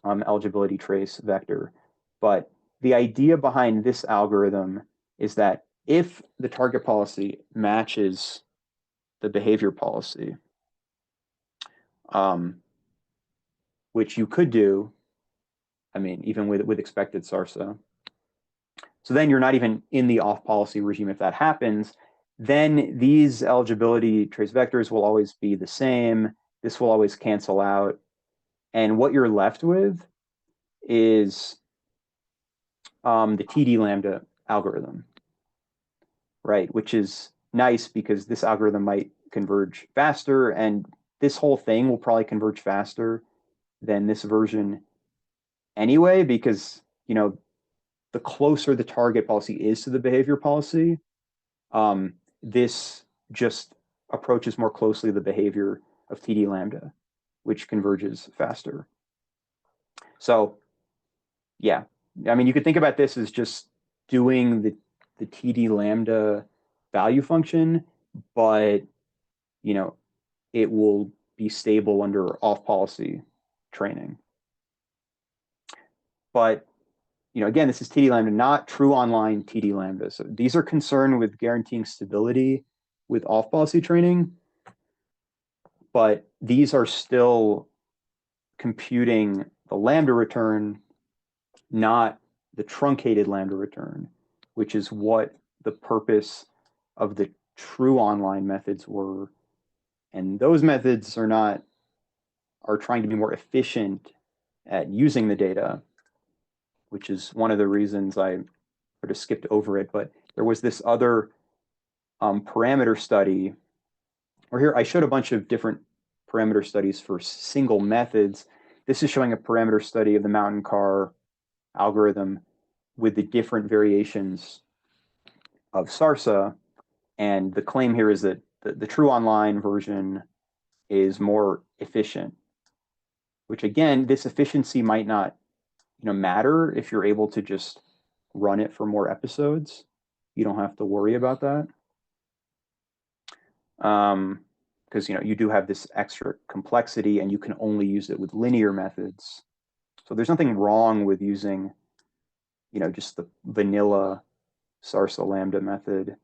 eligibility trace vector. But the idea behind this algorithm is that if the target policy matches the behavior policy, which you could do, I mean, even with expected Sarsa. So then you're not even in the off policy regime if that happens. Then these eligibility trace vectors will always be the same. This will always cancel out. And what you're left with is the TD lambda algorithm, right? Which is nice because this algorithm might converge faster, and this whole thing will probably converge faster than this version anyway, because, you know, the closer the target policy is to the behavior policy, this just approaches more closely the behavior of TD lambda, which converges faster. So yeah, I mean, you could think about this as just doing the TD lambda value function, but, you know, it will be stable under off policy training. But, you know, again, this is TD lambda, not true online TD lambda. So these are concerned with guaranteeing stability with off policy training, but these are still computing the lambda return, not the truncated lambda return, which is what the purpose of the true online methods were. And those methods are trying to be more efficient at using the data, which is one of the reasons I sort of skipped over it. But there was this other parameter study, or here I showed a bunch of different parameter studies for single methods. This is showing a parameter study of the mountain car algorithm with the different variations of Sarsa. And the claim here is that the true online version is more efficient, which again, this efficiency might not, you know, matter if you're able to just run it for more episodes. You don't have to worry about that. Because, you know, you do have this extra complexity and you can only use it with linear methods. So there's nothing wrong with using, you know, just the vanilla Sarsa lambda method.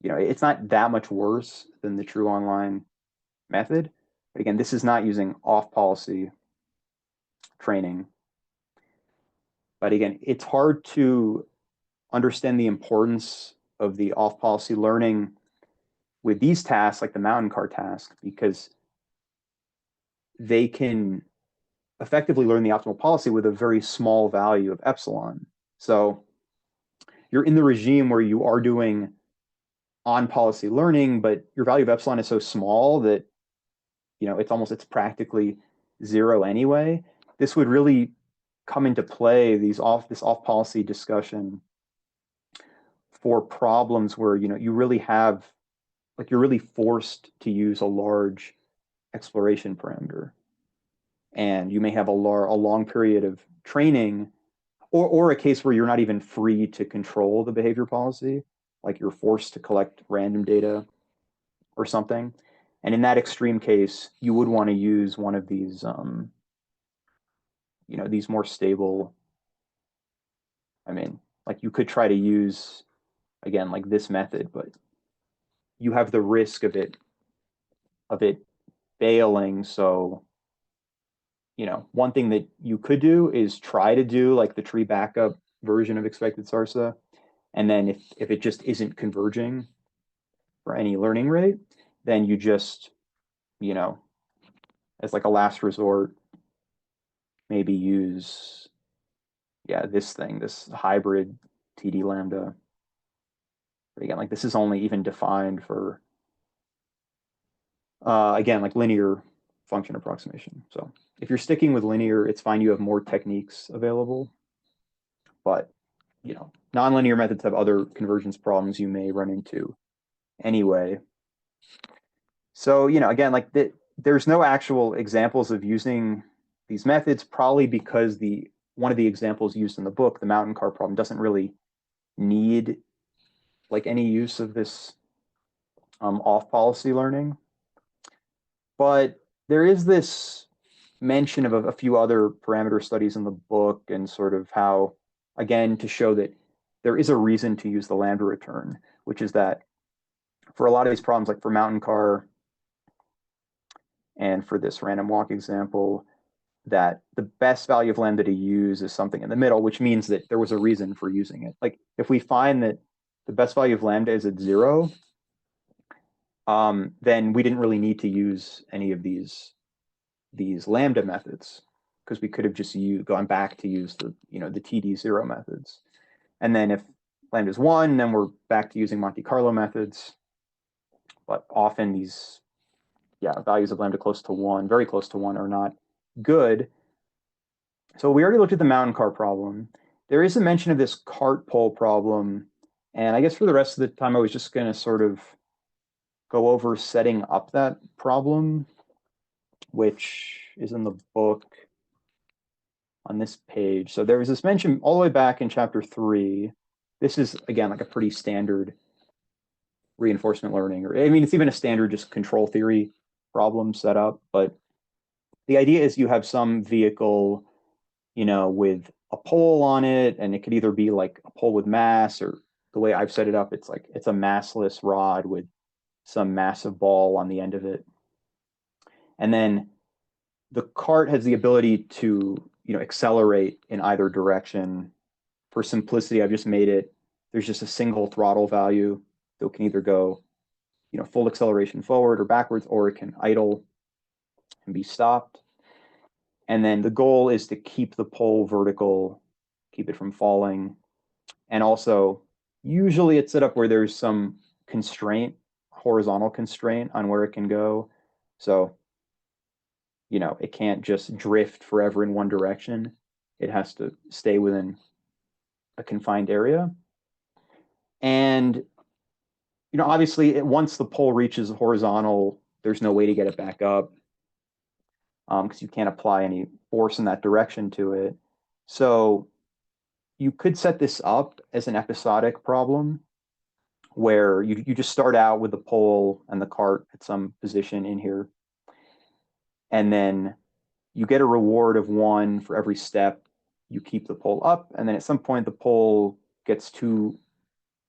You know, it's not that much worse than the true online method. But again, this is not using off policy training. But again, it's hard to understand the importance of the off policy learning with these tasks, like the mountain car task, because they can effectively learn the optimal policy with a very small value of epsilon. So you're in the regime where you are doing on policy learning, but your value of epsilon is so small that, you know, it's practically zero anyway. This would really come into play, this off policy discussion, for problems where, you know, you really have, like, you're really forced to use a large exploration parameter, and you may have a long period of training, or a case where you're not even free to control the behavior policy, like you're forced to collect random data or something. And in that extreme case, you would want to use one of these, you know, these more stable. I mean, like, you could try to use, again, like this method, but you have the risk of it failing. So, you know, one thing that you could do is try to do like the tree backup version of expected Sarsa. And then if it just isn't converging for any learning rate, then you just, you know, as like a last resort, maybe use, yeah, this hybrid TD lambda. But again, like, this is only even defined for, again, like linear function approximation. So if you're sticking with linear, it's fine. You have more techniques available. But, you know, nonlinear methods have other convergence problems you may run into anyway. So, you know, again, like there's no actual examples of using these methods, probably because one of the examples used in the book, the mountain car problem, doesn't really need like any use of this off policy learning. But there is this mention of a few other parameter studies in the book, and sort of how, again, to show that there is a reason to use the lambda return, which is that for a lot of these problems, like for mountain car and for this random walk example, that the best value of lambda to use is something in the middle, which means that there was a reason for using it. Like if we find that the best value of lambda is at 0, then we didn't really need to use any of these lambda methods, because we could have just gone back to use the the TD0 methods. And then if lambda is 1, then we're back to using Monte Carlo methods. But often these values of lambda close to 1, very close to 1, are not good. So we already looked at the mountain car problem. There is a mention of this cart pole problem. And I guess for the rest of the time, I was just going to sort of go over setting up that problem, which is in the book on this page. So there was this mention all the way back in chapter 3. This is, again, like a pretty standard reinforcement learning, or I mean, it's even a standard just control theory problem set up. But the idea is you have some vehicle, with a pole on it, and it could either be like a pole with mass, or the way I've set it up, it's like it's a massless rod with some massive ball on the end of it. And then the cart has the ability to, accelerate in either direction. For simplicity, I've just made it, there's just a single throttle value. So it can either go, full acceleration forward or backwards, or it can idle and be stopped. And then the goal is to keep the pole vertical, keep it from falling. And also, usually it's set up where there's some constraint, horizontal constraint on where it can go. So, it can't just drift forever in one direction. It has to stay within a confined area. And, obviously, once the pole reaches horizontal, there's no way to get it back up, because you can't apply any force in that direction to it. So you could set this up as an episodic problem where you just start out with the pole and the cart at some position in here. And then you get a reward of 1 for every step you keep the pole up. And then at some point, the pole gets too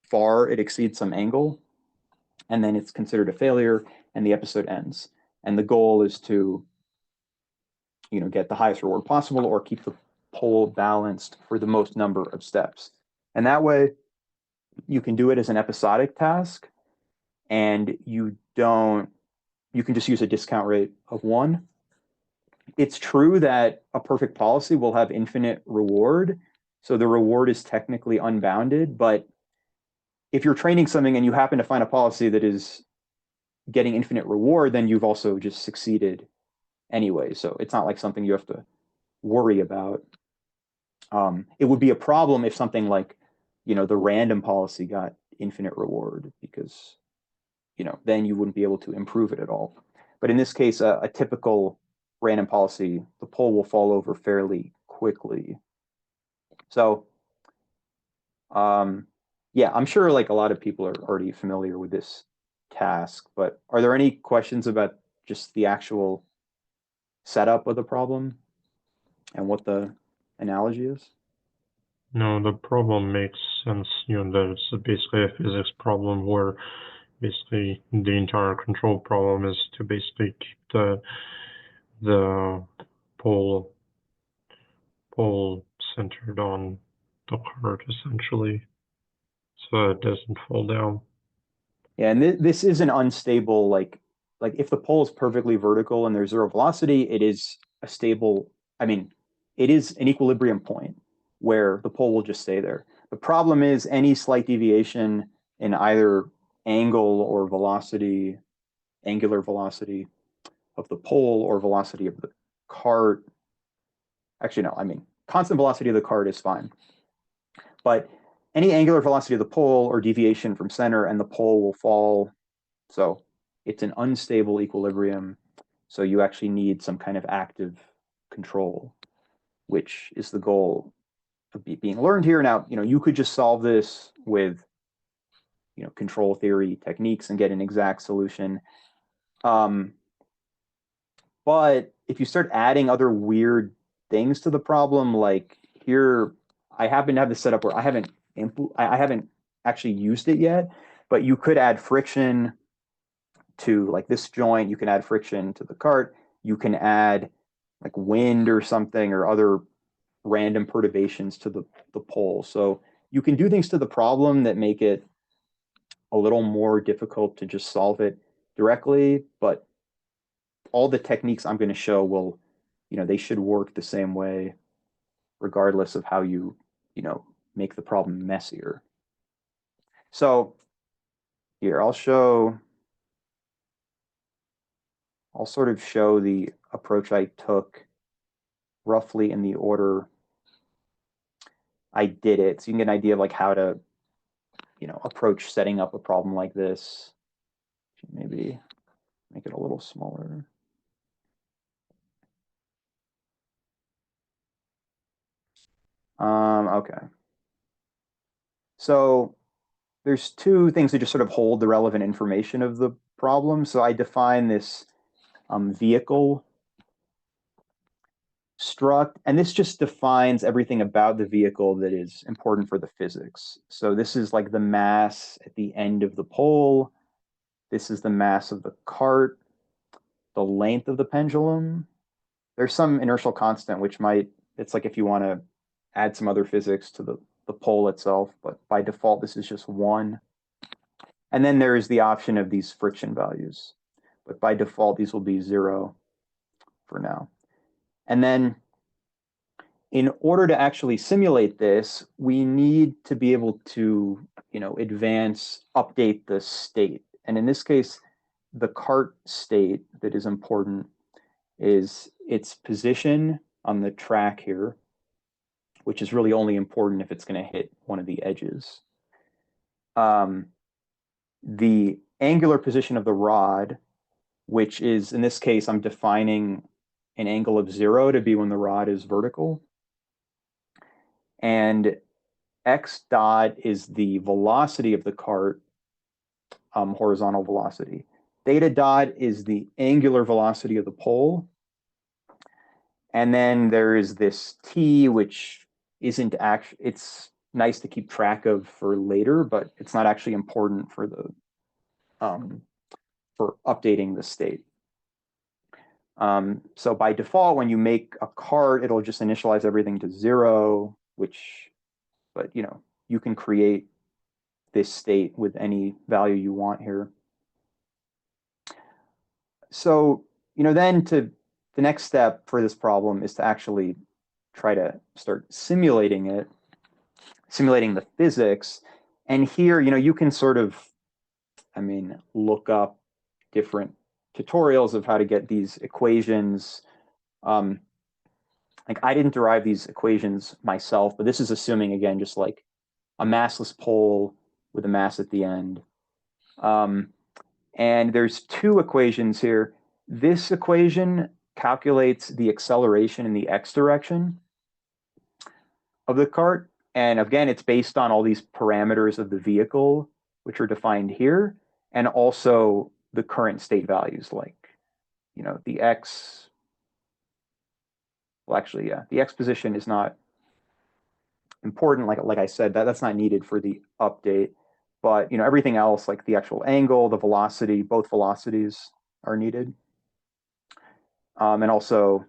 far, it exceeds some angle, and then it's considered a failure and the episode ends. And the goal is to, get the highest reward possible or keep the pole balanced for the most number of steps. And that way, you can do it as an episodic task, and you can just use a discount rate of 1. It's true that a perfect policy will have infinite reward. So the reward is technically unbounded, but if you're training something and you happen to find a policy that is getting infinite reward, then you've also just succeeded anyway. So it's not like something you have to worry about. It would be a problem if something like, the random policy got infinite reward, because, then you wouldn't be able to improve it at all. But in this case, a typical random policy, the pole will fall over fairly quickly. So, I'm sure like a lot of people are already familiar with this task, but are there any questions about just the actual setup of the problem and what the analogy is? No, the problem makes sense, that it's basically a physics problem where basically the entire control problem is to basically keep the pole centered on the cart essentially, so it doesn't fall down. Yeah, and this is an unstable, like if the pole is perfectly vertical and there's 0 velocity, it is a stable, I mean, it is an equilibrium point where the pole will just stay there. The problem is any slight deviation in either angle or velocity, angular velocity of the pole or velocity of the cart. Actually, no, I mean, constant velocity of the cart is fine. But any angular velocity of the pole or deviation from center, and the pole will fall. So it's an unstable equilibrium. So you actually need some kind of active control, which is the goal of being learned here. Now, you could just solve this with, control theory techniques and get an exact solution. But if you start adding other weird things to the problem, like here, I happen to have this set up where I haven't I haven't actually used it yet, but you could add friction to like this joint. You can add friction to the cart. You can add like wind or something or other random perturbations to the pole. So you can do things to the problem that make it a little more difficult to just solve it directly, but all the techniques I'm going to show will, they should work the same way regardless of how you know, make the problem messier. So here, I'll sort of show the approach I took roughly in the order I did it. So you can get an idea of like how to, approach setting up a problem like this. Maybe make it a little smaller. Okay. So there's two things that just sort of hold the relevant information of the problem. So I define this vehicle struct, and this just defines everything about the vehicle that is important for the physics. So this is like the mass at the end of the pole. This is the mass of the cart, the length of the pendulum. There's some inertial constant, which it's like if you want to add some other physics to the pole itself, but by default, this is just 1. And then there is the option of these friction values, but by default, these will be 0 for now. And then in order to actually simulate this, we need to be able to, update the state. And in this case, the cart state that is important is its position on the track here, which is really only important if it's going to hit one of the edges. The angular position of the rod, which is, in this case, I'm defining an angle of 0 to be when the rod is vertical. And x dot is the velocity of the cart, horizontal velocity. Theta dot is the angular velocity of the pole. And then there is this t, which isn't actually, it's nice to keep track of for later, but it's not actually important for for updating the state. So by default, when you make a cart, it'll just initialize everything to 0, but you can create this state with any value you want here. So, then the next step for this problem is to actually try to start simulating the physics. And here, you can sort of, look up different tutorials of how to get these equations. Like I didn't derive these equations myself, but this is assuming, again, just like a massless pole with a mass at the end. And there's 2 equations here. This equation calculates the acceleration in the x direction of the cart. And again, it's based on all these parameters of the vehicle, which are defined here, and also the current state values, like, the x, well, actually, yeah, the x position is not important. Like I said, that's not needed for the update. But, everything else, like the actual angle, the velocity, both velocities are needed. And also,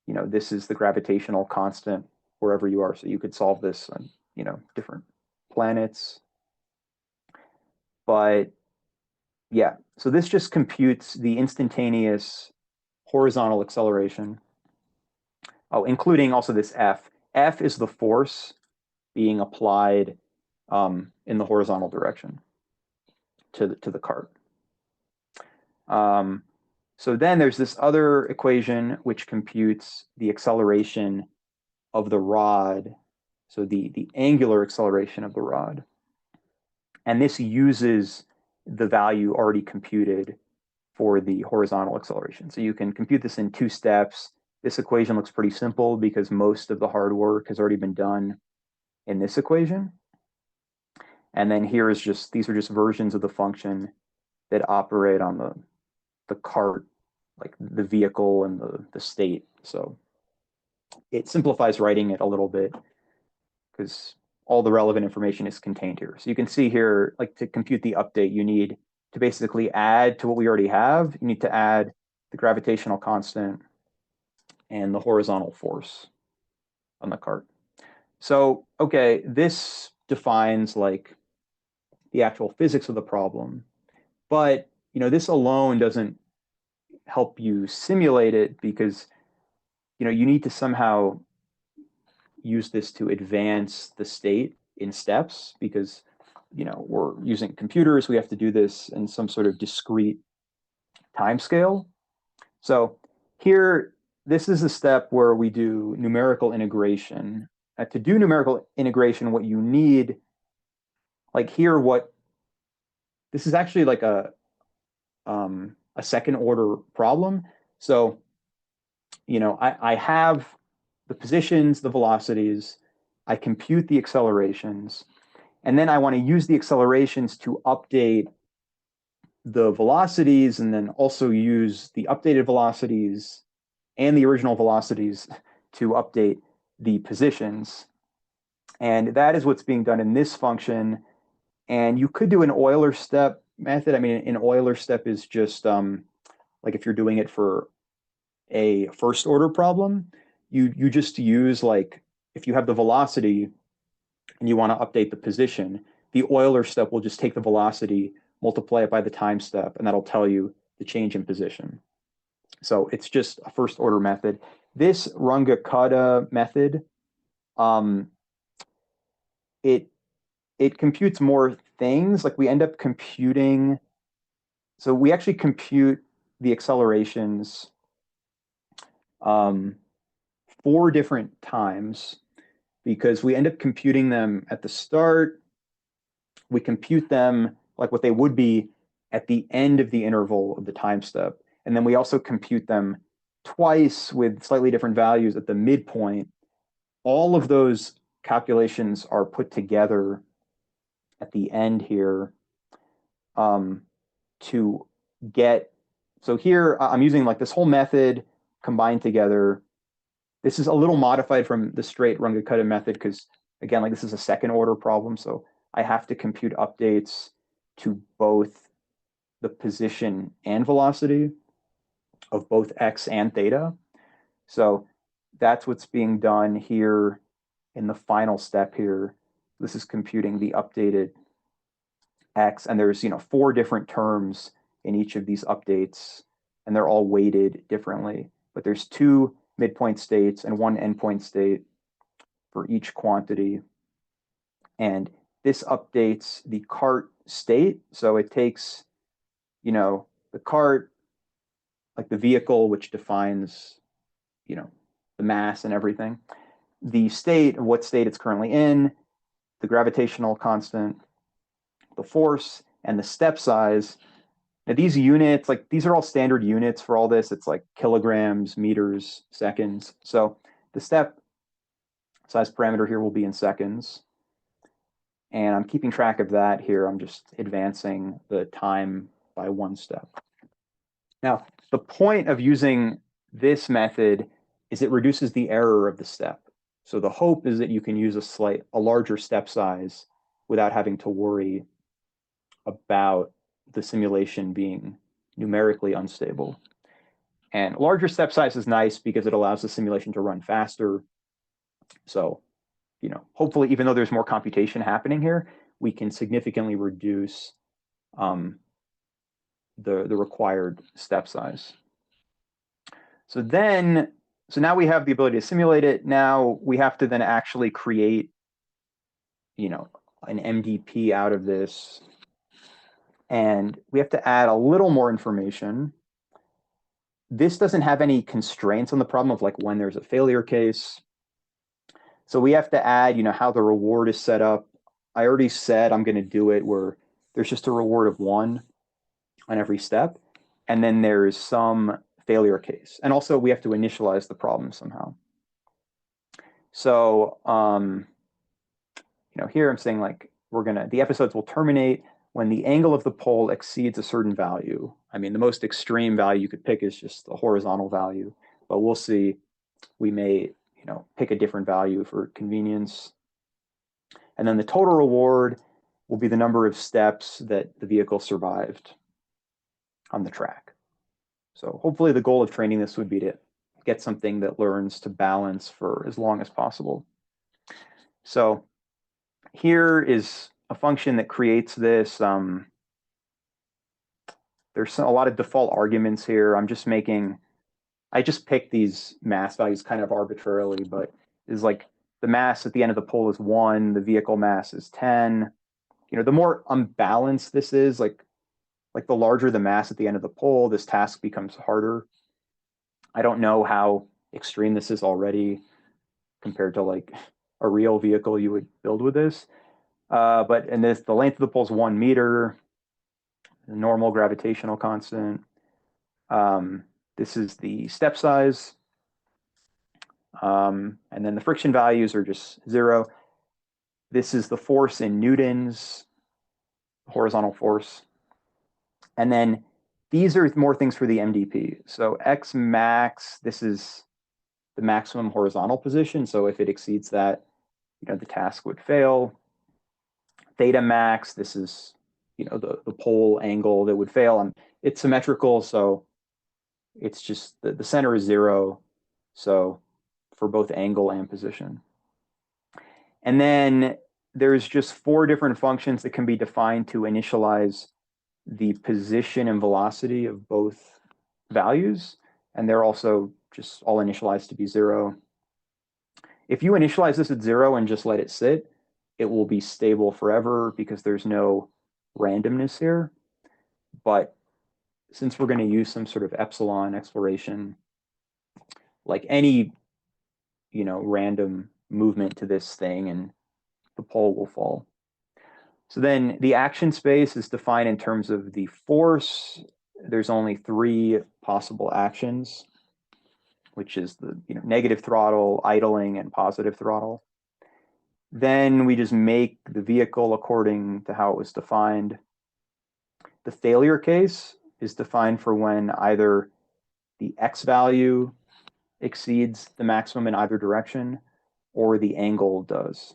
this is the gravitational constant wherever you are. So you could solve this on, different planets. But yeah, so this just computes the instantaneous horizontal acceleration. Oh, including also this F. F is the force being applied in the horizontal direction to the cart. So then there's this other equation which computes the acceleration of the rod, so the angular acceleration of the rod. And this uses the value already computed for the horizontal acceleration. So you can compute this in 2 steps. This equation looks pretty simple because most of the hard work has already been done in this equation. And then here is these are just versions of the function that operate on the cart, like the vehicle and the state. So it simplifies writing it a little bit because all the relevant information is contained here. So you can see here, like to compute the update, you need to basically add to what we already have. You need to add the gravitational constant and the horizontal force on the cart. So, okay, this defines like the actual physics of the problem, but this alone doesn't help you simulate it because you need to somehow use this to advance the state in steps because we're using computers. We have to do this in some sort of discrete time scale. So here, this is a step where we do numerical integration. To do numerical integration, what you need, like here, this is actually like a second order problem. So, I have the positions, the velocities, I compute the accelerations, and then I want to use the accelerations to update the velocities and then also use the updated velocities and the original velocities to update the positions. And that is what's being done in this function. And you could do an Euler step method. I mean, an Euler step is just like if you're doing it for a first order problem, you just use like if you have the velocity and you want to update the position, the Euler step will just take the velocity, multiply it by the time step, and that'll tell you the change in position. So it's just a first order method. This Runge-Kutta method, it computes more things. Like we end up computing, so we actually compute the accelerations 4 different times because we end up computing them at the start. We compute them like what they would be at the end of the interval of the time step. And then we also compute them twice with slightly different values at the midpoint. All of those calculations are put together at the end here to get, so here I'm using like this whole method combined together. This is a little modified from the straight Runge-Kutta method because again, like this is a second order problem. So I have to compute updates to both the position and velocity of both x and theta. So that's what's being done here in the final step here. This is computing the updated x, and there's 4 different terms in each of these updates, and they're all weighted differently. But there's 2 midpoint states and 1 endpoint state for each quantity. And this updates the cart state. So it takes, the cart, like the vehicle, which defines, the mass and everything, the state, what state it's currently in, the gravitational constant, the force, and the step size. Now these units, like these are all standard units for all this. It's like kilograms, meters, seconds. So the step size parameter here will be in seconds. And I'm keeping track of that here. I'm just advancing the time by 1 step. Now, the point of using this method is it reduces the error of the step. So the hope is that you can use a larger step size without having to worry about the simulation being numerically unstable. And larger step size is nice because it allows the simulation to run faster. So, hopefully, even though there's more computation happening here, we can significantly reduce the required step size. So now we have the ability to simulate it. Now we have to then actually create, an MDP out of this. And we have to add a little more information. This doesn't have any constraints on the problem of like when there's a failure case. So we have to add, how the reward is set up. I already said I'm going to do it where there's just a reward of 1 on every step. And then there's some failure case. And also we have to initialize the problem somehow. So, here I'm saying like the episodes will terminate when the angle of the pole exceeds a certain value. I mean, the most extreme value you could pick is just the horizontal value, but we'll see. We may, pick a different value for convenience. And then the total reward will be the number of steps that the vehicle survived on the track. So hopefully the goal of training this would be to get something that learns to balance for as long as possible. So here is a function that creates this. There's a lot of default arguments here. I just picked these mass values kind of arbitrarily, but it's like the mass at the end of the pole is 1, the vehicle mass is 10. The more unbalanced this is, like the larger the mass at the end of the pole, this task becomes harder. I don't know how extreme this is already compared to like a real vehicle you would build with this. But in this, the length of the pole is 1 meter, the normal gravitational constant. This is the step size. And then the friction values are just 0. This is the force in newtons, horizontal force. And then these are more things for the MDP. So X max, this is the maximum horizontal position. So if it exceeds that, the task would fail. Theta max, this is, the pole angle that would fail. And it's symmetrical, so it's just the center is 0. So for both angle and position. And then there's just 4 different functions that can be defined to initialize the position and velocity of both values. And they're also just all initialized to be 0. If you initialize this at 0 and just let it sit, it will be stable forever because there's no randomness here. But since we're going to use some sort of epsilon exploration, like any, random movement to this thing, and the pole will fall. So then the action space is defined in terms of the force. There's only 3 possible actions, which is the negative throttle, idling, and positive throttle. Then we just make the vehicle according to how it was defined. The failure case is defined for when either the X value exceeds the maximum in either direction or the angle does.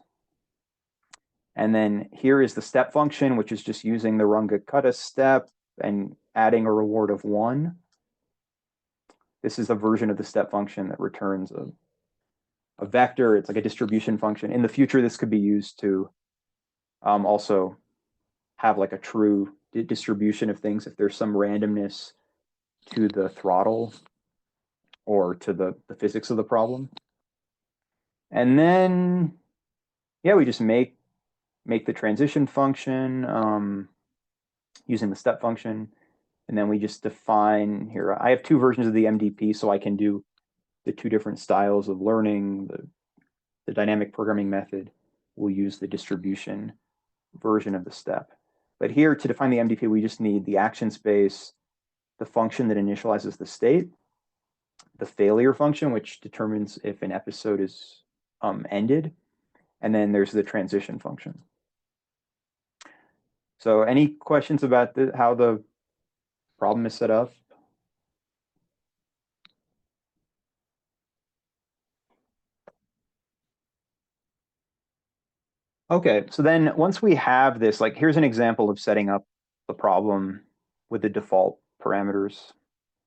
And then here is the step function, which is just using the Runge-Kutta step and adding a reward of 1. This is a version of the step function that returns a vector. It's like a distribution function. In the future, this could be used to also have like a true distribution of things if there's some randomness to the throttle or to the physics of the problem. And then, yeah, we just make the transition function using the step function. And then we just define here. I have 2 versions of the MDP, so I can do the 2 different styles of learning. The dynamic programming method will use the distribution version of the step. But here, to define the MDP, we just need the action space, the function that initializes the state, the failure function, which determines if an episode is ended, and then there's the transition function. So any questions about how the problem is set up? Okay, so then once we have this, like here's an example of setting up the problem with the default parameters.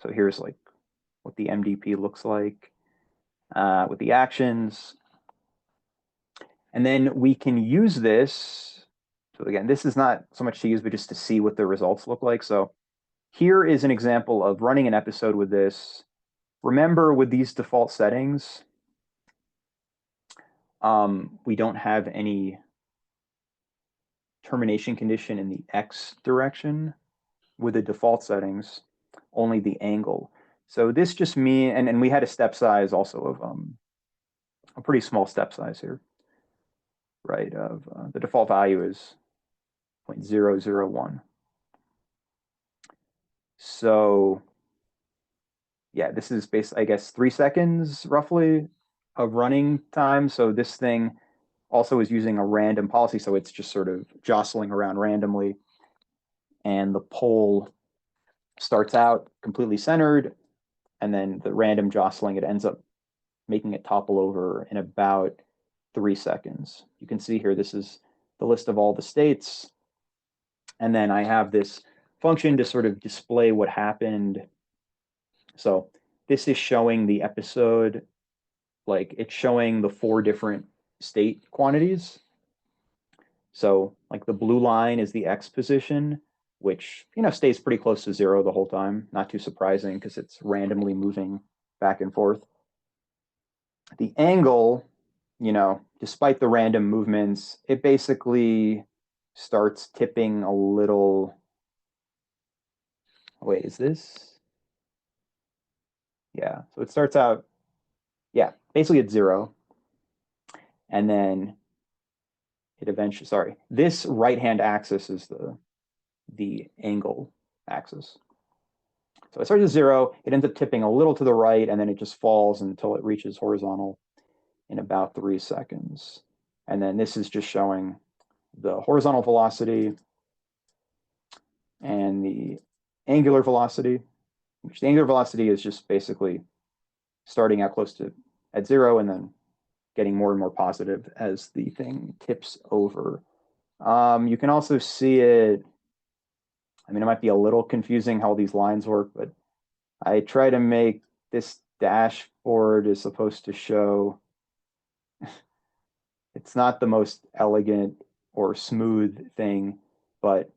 So here's like what the MDP looks like with the actions. And then we can use this. So again, this is not so much to use, but just to see what the results look like. So here is an example of running an episode with this. Remember, with these default settings, we don't have any termination condition in the X direction with the default settings, only the angle. So this just means, and we had a step size also of a pretty small step size here, right? Of the default value is 0.001. So yeah, this is I guess 3 seconds roughly of running time. So this thing also is using a random policy, so it's just sort of jostling around randomly. And the pole starts out completely centered, and then the random jostling, it ends up making it topple over in about 3 seconds. You can see here, this is the list of all the states. And then I have this function to sort of display what happened. So this is showing the episode, like it's showing the 4 different state quantities. So like the blue line is the X position, which, stays pretty close to 0 the whole time. Not too surprising because it's randomly moving back and forth. The angle, despite the random movements, it basically starts tipping a little. Wait, is this? Yeah, so it starts out, yeah, basically at 0. And then it eventually, sorry, this right-hand axis is the angle axis. So it starts at 0, it ends up tipping a little to the right, and then it just falls until it reaches horizontal in about 3 seconds. And then this is just showing the horizontal velocity and the angular velocity, which the angular velocity is just basically starting out close to at 0 and then getting more and more positive as the thing tips over. You can also see it, it might be a little confusing how these lines work, but I try to make this dashboard is supposed to show, it's not the most elegant or smooth thing, but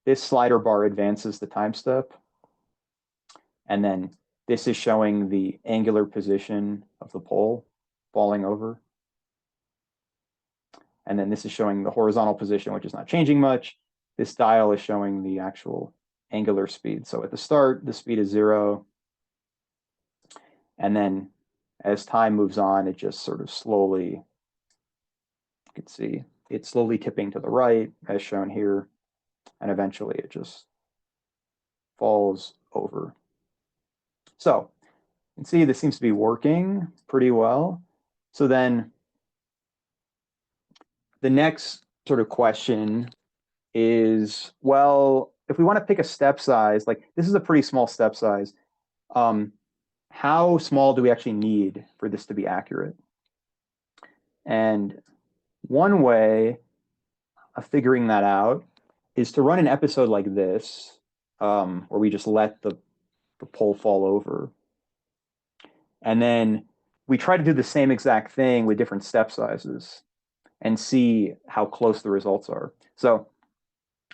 this slider bar advances the time step. And then this is showing the angular position of the pole falling over. And then this is showing the horizontal position, which is not changing much. This dial is showing the actual angular speed. So at the start, the speed is 0. And then as time moves on, it just sort of slowly, you can see it's slowly tipping to the right, as shown here. And eventually it just falls over. So you can see this seems to be working pretty well. So then the next sort of question is, well, if we want to pick a step size, like this is a pretty small step size, how small do we actually need for this to be accurate? And one way of figuring that out is to run an episode like this, where we just let the pole fall over. And then we try to do the same exact thing with different step sizes and see how close the results are. So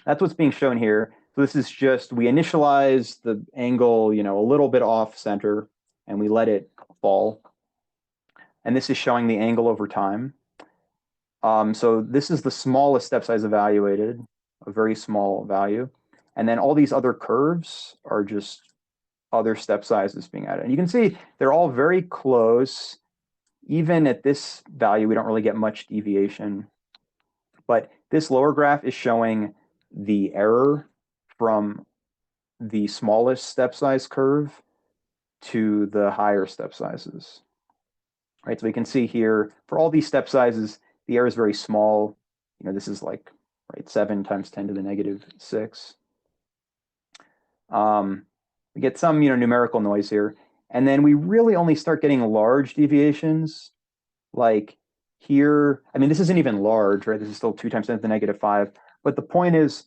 that's what's being shown here. So this is just, we initialize the angle, a little bit off center, and we let it fall. And this is showing the angle over time. So this is the smallest step size evaluated, a very small value. And then all these other curves are just other step sizes being added. And you can see they're all very close. Even at this value, we don't really get much deviation. But this lower graph is showing the error from the smallest step size curve to the higher step sizes. Right, so we can see here, for all these step sizes, the error is very small. This is like, 7 times 10 to the negative 6. We get some, numerical noise here. And then we really only start getting large deviations. Like here, this isn't even large, right? This is still 2 times 10 to the negative 5. But the point is,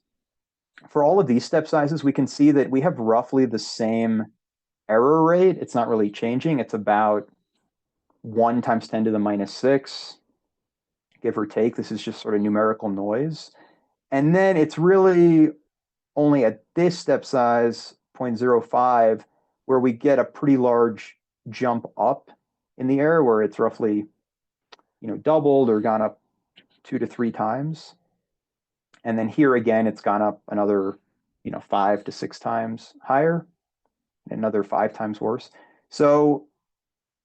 for all of these step sizes, we can see that we have roughly the same error rate. It's not really changing. It's about 1 times 10 to the minus 6, give or take. This is just sort of numerical noise. And then it's really only at this step size, 0.05, where we get a pretty large jump up in the error, where it's roughly, doubled or gone up 2 to 3 times. And then here again, it's gone up another, 5 to 6 times higher, another 5 times worse. So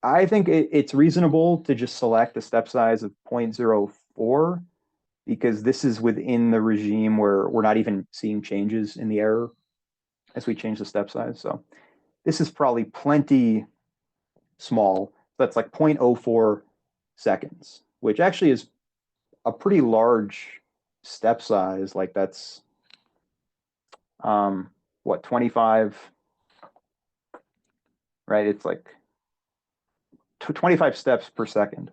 I think it's reasonable to just select a step size of 0.04, because this is within the regime where we're not even seeing changes in the error as we change the step size. So this is probably plenty small. That's like 0.04 seconds, which actually is a pretty large step size. Like that's, 25, right? It's like 25 steps per second.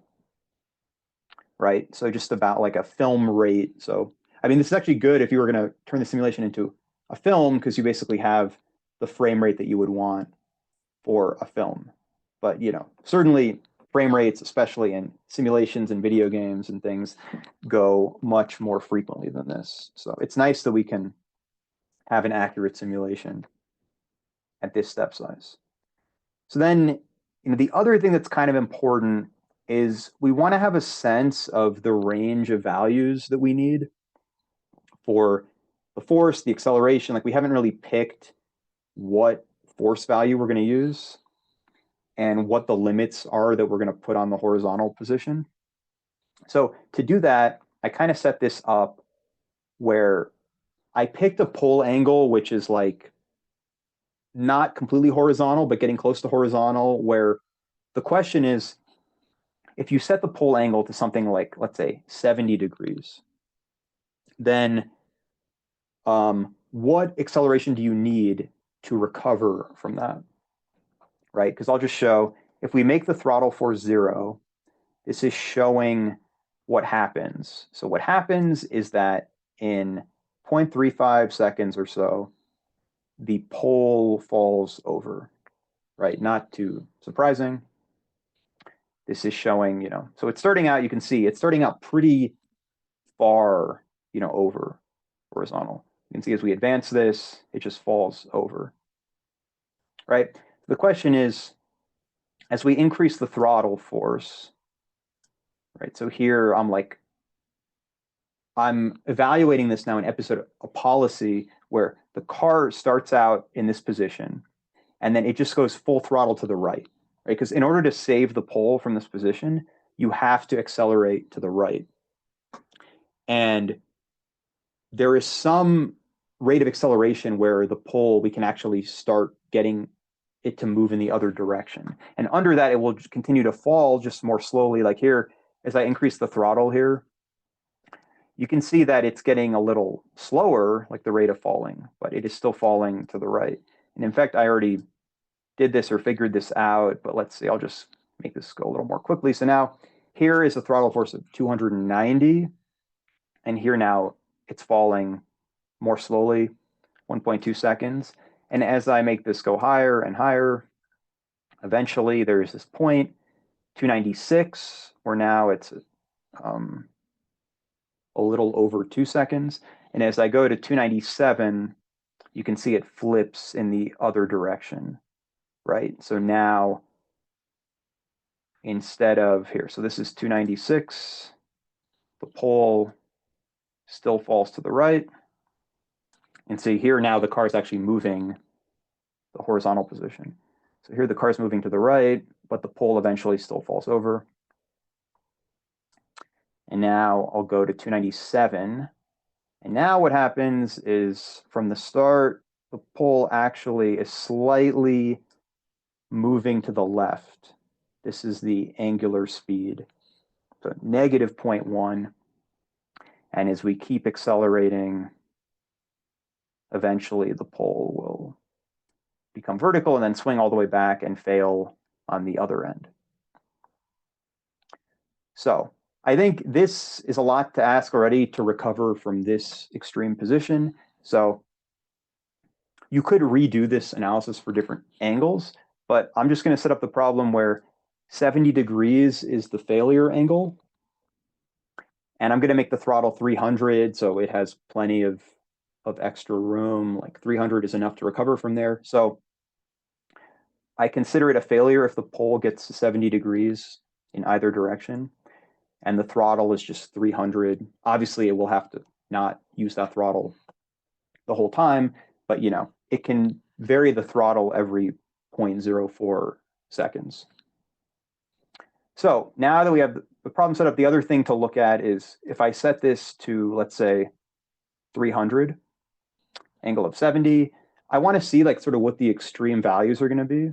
right? So just about like a film rate. So, I mean, this is actually good if you were going to turn the simulation into a film because you basically have the frame rate that you would want for a film. But, certainly frame rates, especially in simulations and video games and things, go much more frequently than this. So it's nice that we can have an accurate simulation at this step size. So then, the other thing that's kind of important is we want to have a sense of the range of values that we need for the force, the acceleration. Like we haven't really picked what force value we're going to use and what the limits are that we're going to put on the horizontal position. So to do that, I kind of set this up where I picked a pull angle, which is like not completely horizontal, but getting close to horizontal, where the question is, if you set the pull angle to something like, let's say, 70 degrees, then what acceleration do you need to recover from that, right? Because I'll just show, if we make the throttle force 0, this is showing what happens. So what happens is that in 0.35 seconds or so, the pole falls over, right? Not too surprising. This is showing, so it's starting out, you can see it's starting out pretty far, over horizontal. You can see as we advance this, it just falls over, right? The question is, as we increase the throttle force, right? So here I'm evaluating this now in episode of policy where the car starts out in this position and then it just goes full throttle to the right, right? Because in order to save the pole from this position, you have to accelerate to the right. And there is some rate of acceleration where the pole, we can actually start getting it to move in the other direction. And under that, it will continue to fall just more slowly. Like here, as I increase the throttle here, you can see that it's getting a little slower, like the rate of falling, but it is still falling to the right. And in fact, I already did this or figured this out, but let's see, I'll just make this go a little more quickly. So now here is a throttle force of 290, and here now it's falling more slowly, 1.2 seconds. And as I make this go higher and higher, eventually there's this point, 296, where now it's a little over 2 seconds. And as I go to 297, you can see it flips in the other direction, right? So now instead of here, so this is 296, the pole still falls to the right. And see here now the car is actually moving the horizontal position. So here the car is moving to the right, but the pole eventually still falls over. And now I'll go to 297. And now what happens is from the start, the pole actually is slightly moving to the left. This is the angular speed. So negative 0.1. And as we keep accelerating, eventually the pole will become vertical and then swing all the way back and fail on the other end. So I think this is a lot to ask already to recover from this extreme position. So you could redo this analysis for different angles, but I'm just going to set up the problem where 70 degrees is the failure angle. And I'm going to make the throttle 300, so it has plenty of extra room. Like 300 is enough to recover from there. So I consider it a failure if the pole gets 70 degrees in either direction. And the throttle is just 300. Obviously, it will have to not use that throttle the whole time, but it can vary the throttle every 0.04 seconds. So now that we have the problem set up, the other thing to look at is if I set this to, let's say, 300, angle of 70, I want to see like sort of what the extreme values are going to be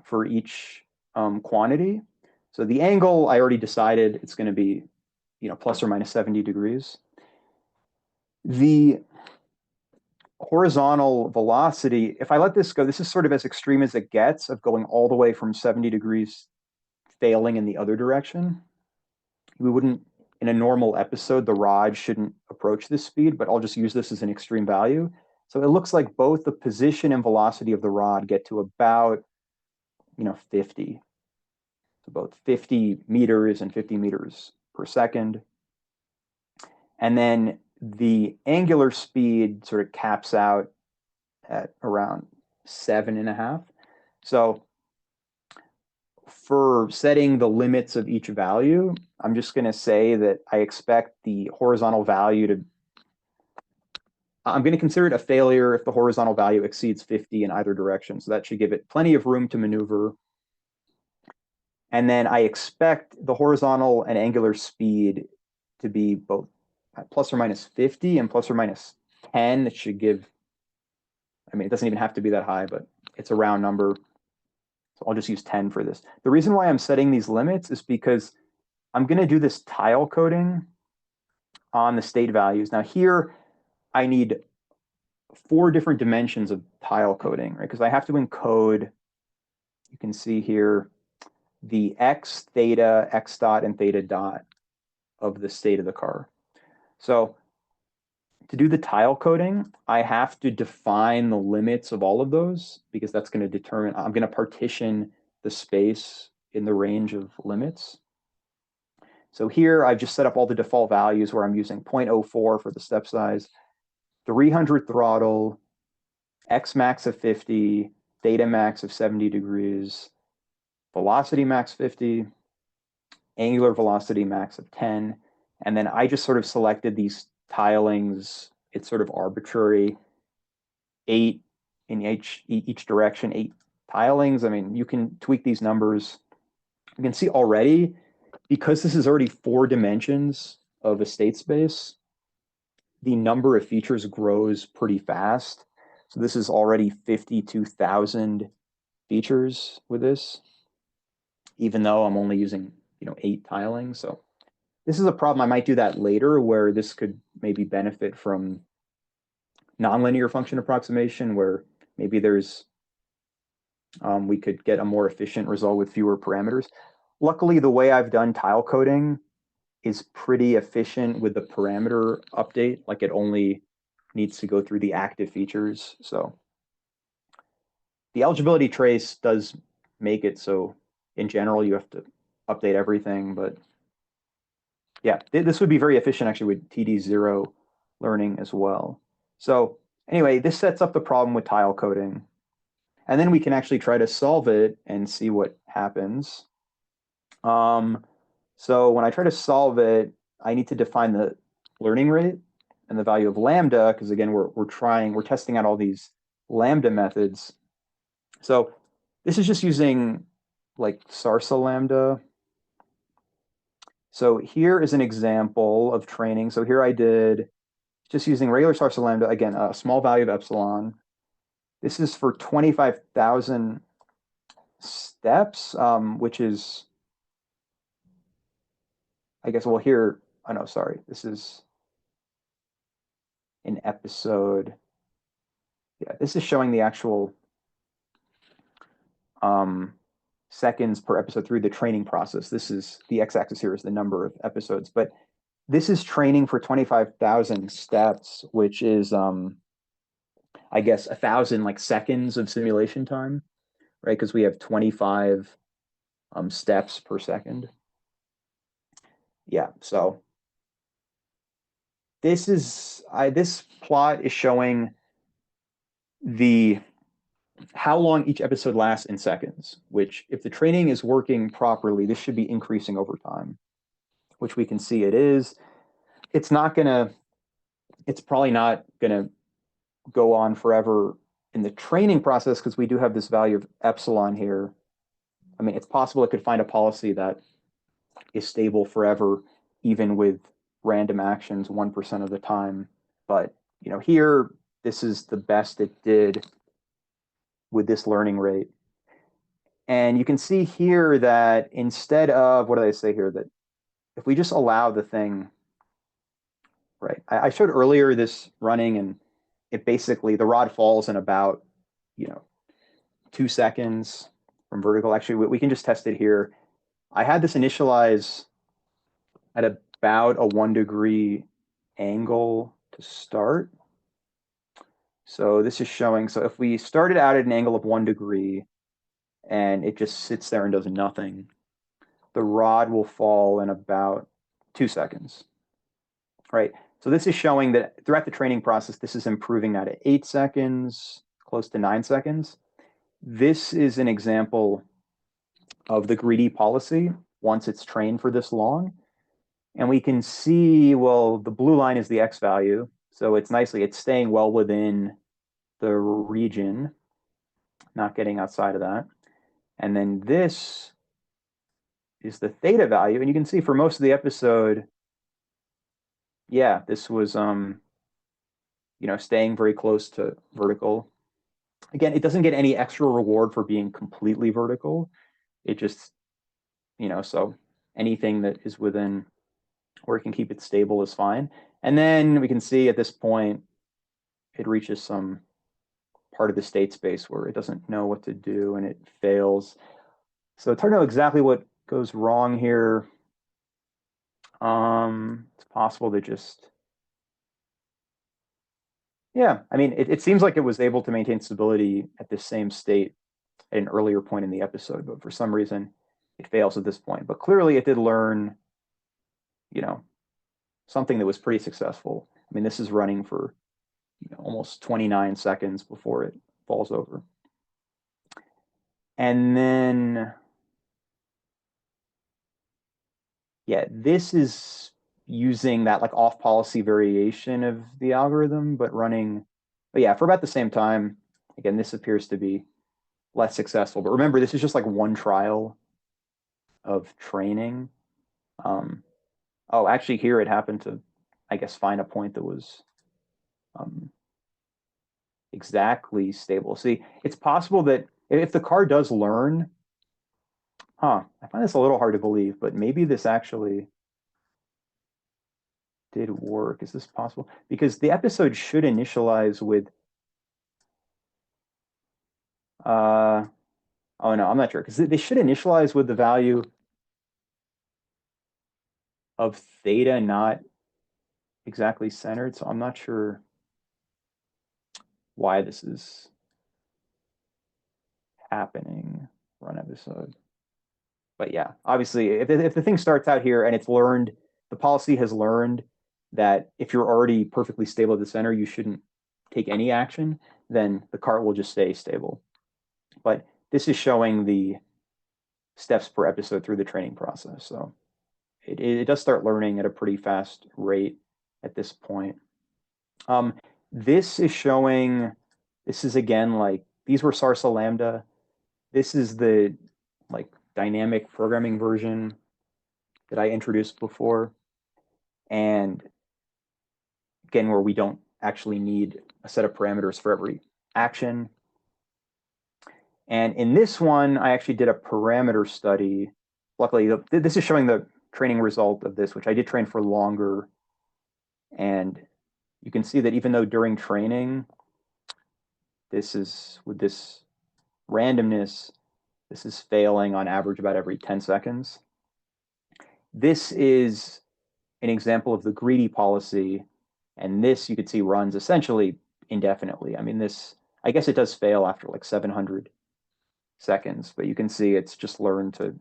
for each quantity. So the angle, I already decided it's going to be, plus or minus 70 degrees. The horizontal velocity, if I let this go, this is sort of as extreme as it gets of going all the way from 70 degrees failing in the other direction. we wouldn't, in a normal episode, the rod shouldn't approach this speed, but I'll just use this as an extreme value. So it looks like both the position and velocity of the rod get to about, 50. So both 50 meters and 50 meters per second. And then the angular speed sort of caps out at around 7.5. So for setting the limits of each value, I'm just going to say that I expect the horizontal value to, I'm going to consider it a failure if the horizontal value exceeds 50 in either direction. So that should give it plenty of room to maneuver. And then I expect the horizontal and angular speed to be both plus or minus 50 and plus or minus 10. It should give, I mean, it doesn't even have to be that high, but it's a round number. So I'll just use 10 for this. The reason why I'm setting these limits is because I'm going to do this tile coding on the state values. Now here, I need 4 different dimensions of tile coding, right? Because I have to encode, you can see here, the x, theta, x dot, and theta dot of the state of the car. So to do the tile coding, I have to define the limits of all of those because that's going to determine, I'm going to partition the space in the range of limits. So here I've just set up all the default values where I'm using 0.04 for the step size, 300 throttle, x max of 50, theta max of 70 degrees, velocity max 50, angular velocity max of 10. And then I just sort of selected these tilings. It's sort of arbitrary, 8 in each direction, 8 tilings. I mean, you can tweak these numbers. You can see already, because this is already 4 dimensions of a state space, the number of features grows pretty fast. So this is already 52,000 features with this, even though I'm only using 8 tiling. So this is a problem. I might do that later where this could maybe benefit from nonlinear function approximation, where maybe there's we could get a more efficient result with fewer parameters. Luckily, the way I've done tile coding is pretty efficient with the parameter update. Like it only needs to go through the active features. So the eligibility trace does make it so in general you have to update everything, but yeah, this would be very efficient actually with TD0 learning as well. So anyway, this sets up the problem with tile coding. And then we can actually try to solve it and see what happens. So when I try to solve it, I need to define the learning rate and the value of lambda, because again, we're testing out all these lambda methods. So this is just using like Sarsa lambda. So here is an example of training. So here I did just using regular Sarsa lambda, again, a small value of epsilon. This is for 25,000 steps, which is, I guess, well here, oh no, sorry, this is an episode. Yeah, this is showing the actual seconds per episode through the training process. This is the x-axis here is the number of episodes, but this is training for 25,000 steps, which is, I guess, 1,000 like seconds of simulation time, right? Because we have 25 steps per second. Yeah, so this plot is showing how long each episode lasts in seconds, which if the training is working properly, this should be increasing over time, which we can see it is. It's probably not gonna go on forever in the training process because we do have this value of epsilon here. I mean, it's possible it could find a policy that is stable forever, even with random actions 1% of the time. But here, this is the best it did with this learning rate. And you can see here that instead of, what do they say here, that if we just allow the thing, right? I showed earlier this running and it basically, the rod falls in about, 2 seconds from vertical. Actually, we can just test it here. I had this initialize at about a 1 degree angle to start. So this is showing, so if we started out at an angle of 1 degree and it just sits there and does nothing, the rod will fall in about 2 seconds, right? So this is showing that throughout the training process, this is improving now to 8 seconds, close to 9 seconds. This is an example of the greedy policy once it's trained for this long. And we can see, well, the blue line is the X value. So it's staying well within the region, not getting outside of that. And then this is the theta value. And you can see for most of the episode, yeah, this was, staying very close to vertical. Again, it doesn't get any extra reward for being completely vertical. It just, so anything that is within where it can keep it stable is fine. And then we can see at this point, it reaches some part of the state space where it doesn't know what to do and it fails. So it's hard to know exactly what goes wrong here. It's possible to just, yeah, I mean, it seems like it was able to maintain stability at this same state at an earlier point in the episode, but for some reason it fails at this point. But clearly it did learn, something that was pretty successful. I mean, this is running for almost 29 seconds before it falls over. And then, yeah, this is using that like off policy variation of the algorithm, but yeah, for about the same time. Again, this appears to be less successful. But remember, this is just like one trial of training. Oh, actually here it happened to, I guess, find a point that was exactly stable. See, it's possible that if the car does learn, I find this a little hard to believe, but maybe this actually did work. Is this possible? Because the episode should initialize with, oh no, I'm not sure, because they should initialize with the value of theta not exactly centered. So I'm not sure why this is happening. Run episode. But yeah, obviously, if the thing starts out here and it's learned, the policy has learned that if you're already perfectly stable at the center, you shouldn't take any action, then the cart will just stay stable. But this is showing the steps per episode through the training process. So it does start learning at a pretty fast rate at this point. This is showing, this is again, like, these were Sarsa Lambda. This is the like dynamic programming version that I introduced before. And again, where we don't actually need a set of parameters for every action. And in this one, I actually did a parameter study. Luckily, this is showing the training result of this, which I did train for longer. And you can see that even though during training, this is with this randomness, this is failing on average about every 10 seconds. This is an example of the greedy policy. And this you could see runs essentially indefinitely. I mean, this, I guess it does fail after like 700 seconds, but you can see it's just learned to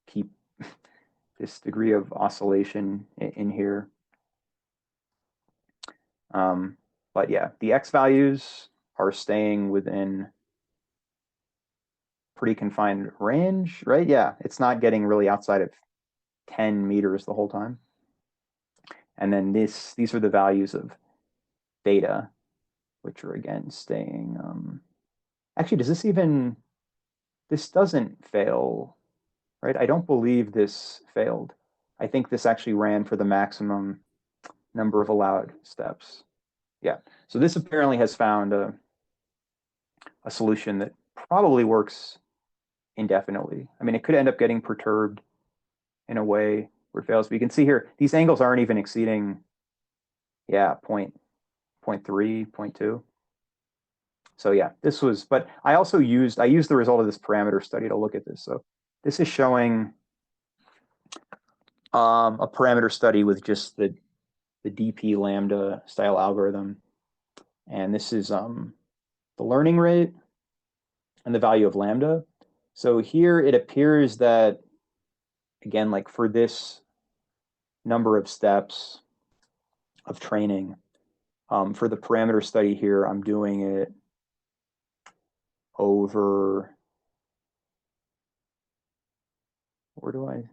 keep this degree of oscillation in here. But yeah, the X values are staying within pretty confined range, right? Yeah, it's not getting really outside of 10 meters the whole time. And then these are the values of theta, which are again staying. Actually, this doesn't fail, right? I don't believe this failed. I think this actually ran for the maximum number of allowed steps. Yeah, so this apparently has found a solution that probably works indefinitely. I mean, it could end up getting perturbed in a way where it fails. But you can see here, these angles aren't even exceeding, yeah, 0.3, 0.2. So yeah, this was, but I used the result of this parameter study to look at this. So this is showing A parameter study with just the DP lambda style algorithm. And this is the learning rate and the value of lambda. So here it appears that, again, like for this number of steps of training, for the parameter study here, I'm doing it over, where do I,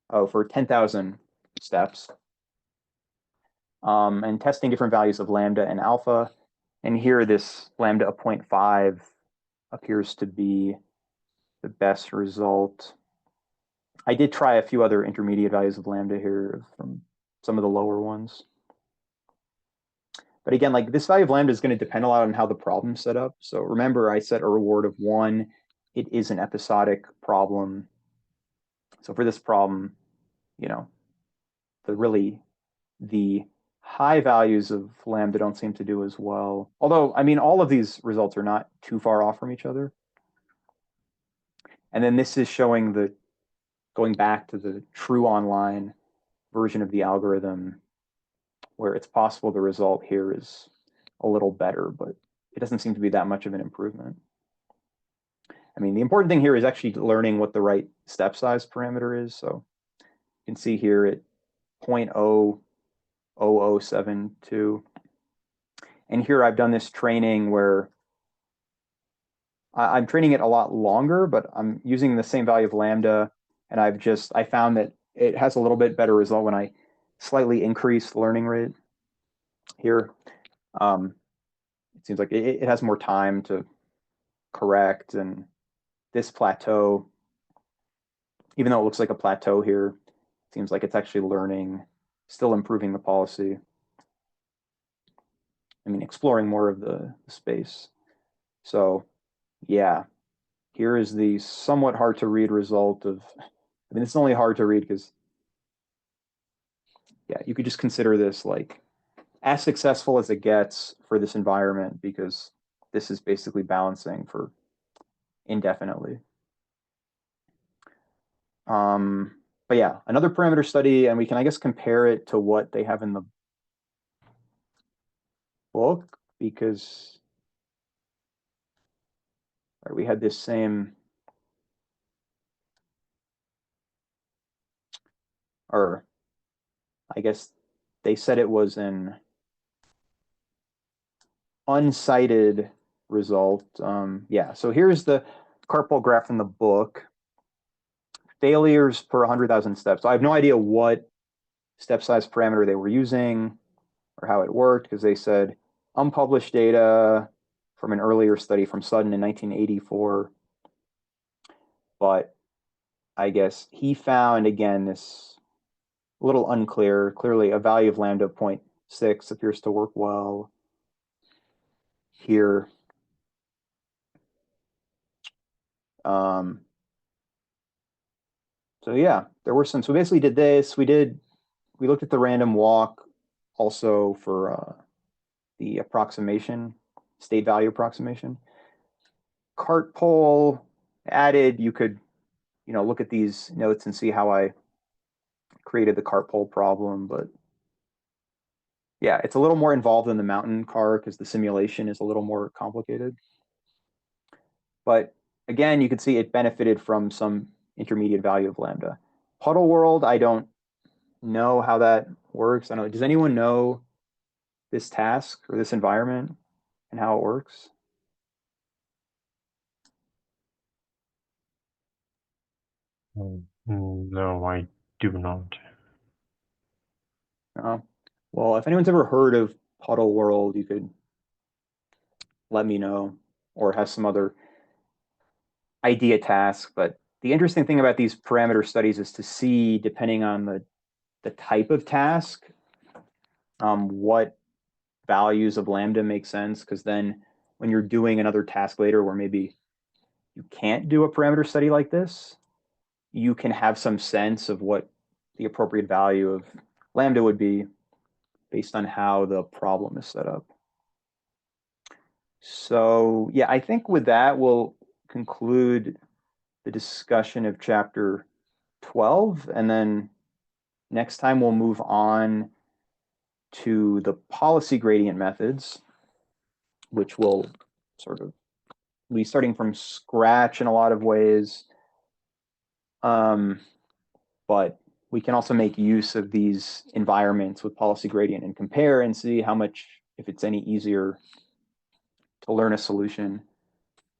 oh, for 10,000 steps, and testing different values of lambda and alpha. And here this lambda of 0.5 appears to be the best result. I did try a few other intermediate values of lambda here from some of the lower ones. But again, like this value of lambda is going to depend a lot on how the problem's set up. So remember, I set a reward of 1. It is an episodic problem. So for this problem, you know, the high values of lambda don't seem to do as well. Although, I mean, all of these results are not too far off from each other. And then this is showing the, going back to the true online version of the algorithm, where it's possible the result here is a little better, but it doesn't seem to be that much of an improvement. I mean, the important thing here is actually learning what the right step size parameter is. So you can see here at 0.00072. And here I've done this training where I'm training it a lot longer, but I'm using the same value of lambda. And I found that it has a little bit better result when I slightly increase the learning rate here. It seems like it has more time to correct, and this plateau, even though it looks like a plateau here, seems like it's actually learning, still improving the policy. I mean, exploring more of the space. So yeah, here is the somewhat hard to read result of, I mean, it's only hard to read because, yeah, you could just consider this like as successful as it gets for this environment, because this is basically balancing for indefinitely. But yeah, another parameter study, and we can, I guess, compare it to what they have in the book, because we had this same, or I guess they said it was an unsighted result. Yeah, so here's the carpal graph in the book. Failures per 100,000 steps. So I have no idea what step size parameter they were using or how it worked, because they said unpublished data from an earlier study from Sutton in 1984. But I guess he found, again, this a little unclear. Clearly, a value of lambda of 0.6 appears to work well here. So yeah, there were some. So we basically did this. We looked at the random walk also for the approximation, state value approximation. Cart poll added, you could, look at these notes and see how I created the cart poll problem. But yeah, it's a little more involved than the mountain car because the simulation is a little more complicated. But again, you can see it benefited from some intermediate value of lambda. Puddle world, I don't know how that works. I don't know. Does anyone know this task or this environment and how it works? No, I do not. Well, if anyone's ever heard of Puddle World, you could let me know, or have some other idea task. But the interesting thing about these parameter studies is to see, depending on the type of task, what values of lambda make sense. Because then when you're doing another task later where maybe you can't do a parameter study like this, you can have some sense of what the appropriate value of lambda would be based on how the problem is set up. So yeah, I think with that, we'll conclude the discussion of chapter 12, and then next time we'll move on to the policy gradient methods, which will sort of be starting from scratch in a lot of ways. But we can also make use of these environments with policy gradient and compare and see how much, if it's any easier to learn a solution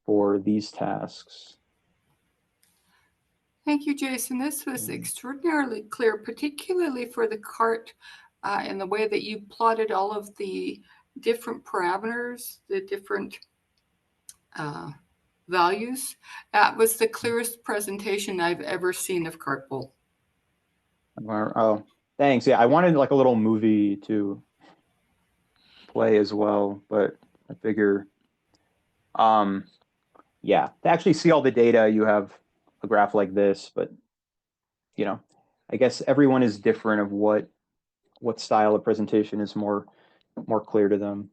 for these tasks. Thank you, Jason. This was extraordinarily clear, particularly for the cart and the way that you plotted all of the different parameters, the different values. That was the clearest presentation I've ever seen of cartpool. Oh, thanks. Yeah, I wanted like a little movie to play as well, but I figure, yeah, to actually see all the data, you have a graph like this, but I guess everyone is different of what style of presentation is more clear to them.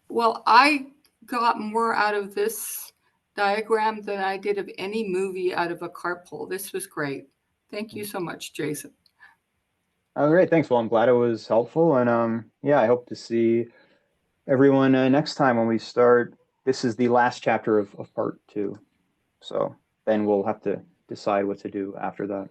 Well, I got more out of this diagram than I did of any movie out of a cartpool. This was great. Thank you so much, Jason. Oh, great. Thanks. Well, I'm glad it was helpful. And yeah, I hope to see everyone next time when we start. This is the last chapter of part 2. So then we'll have to decide what to do after that.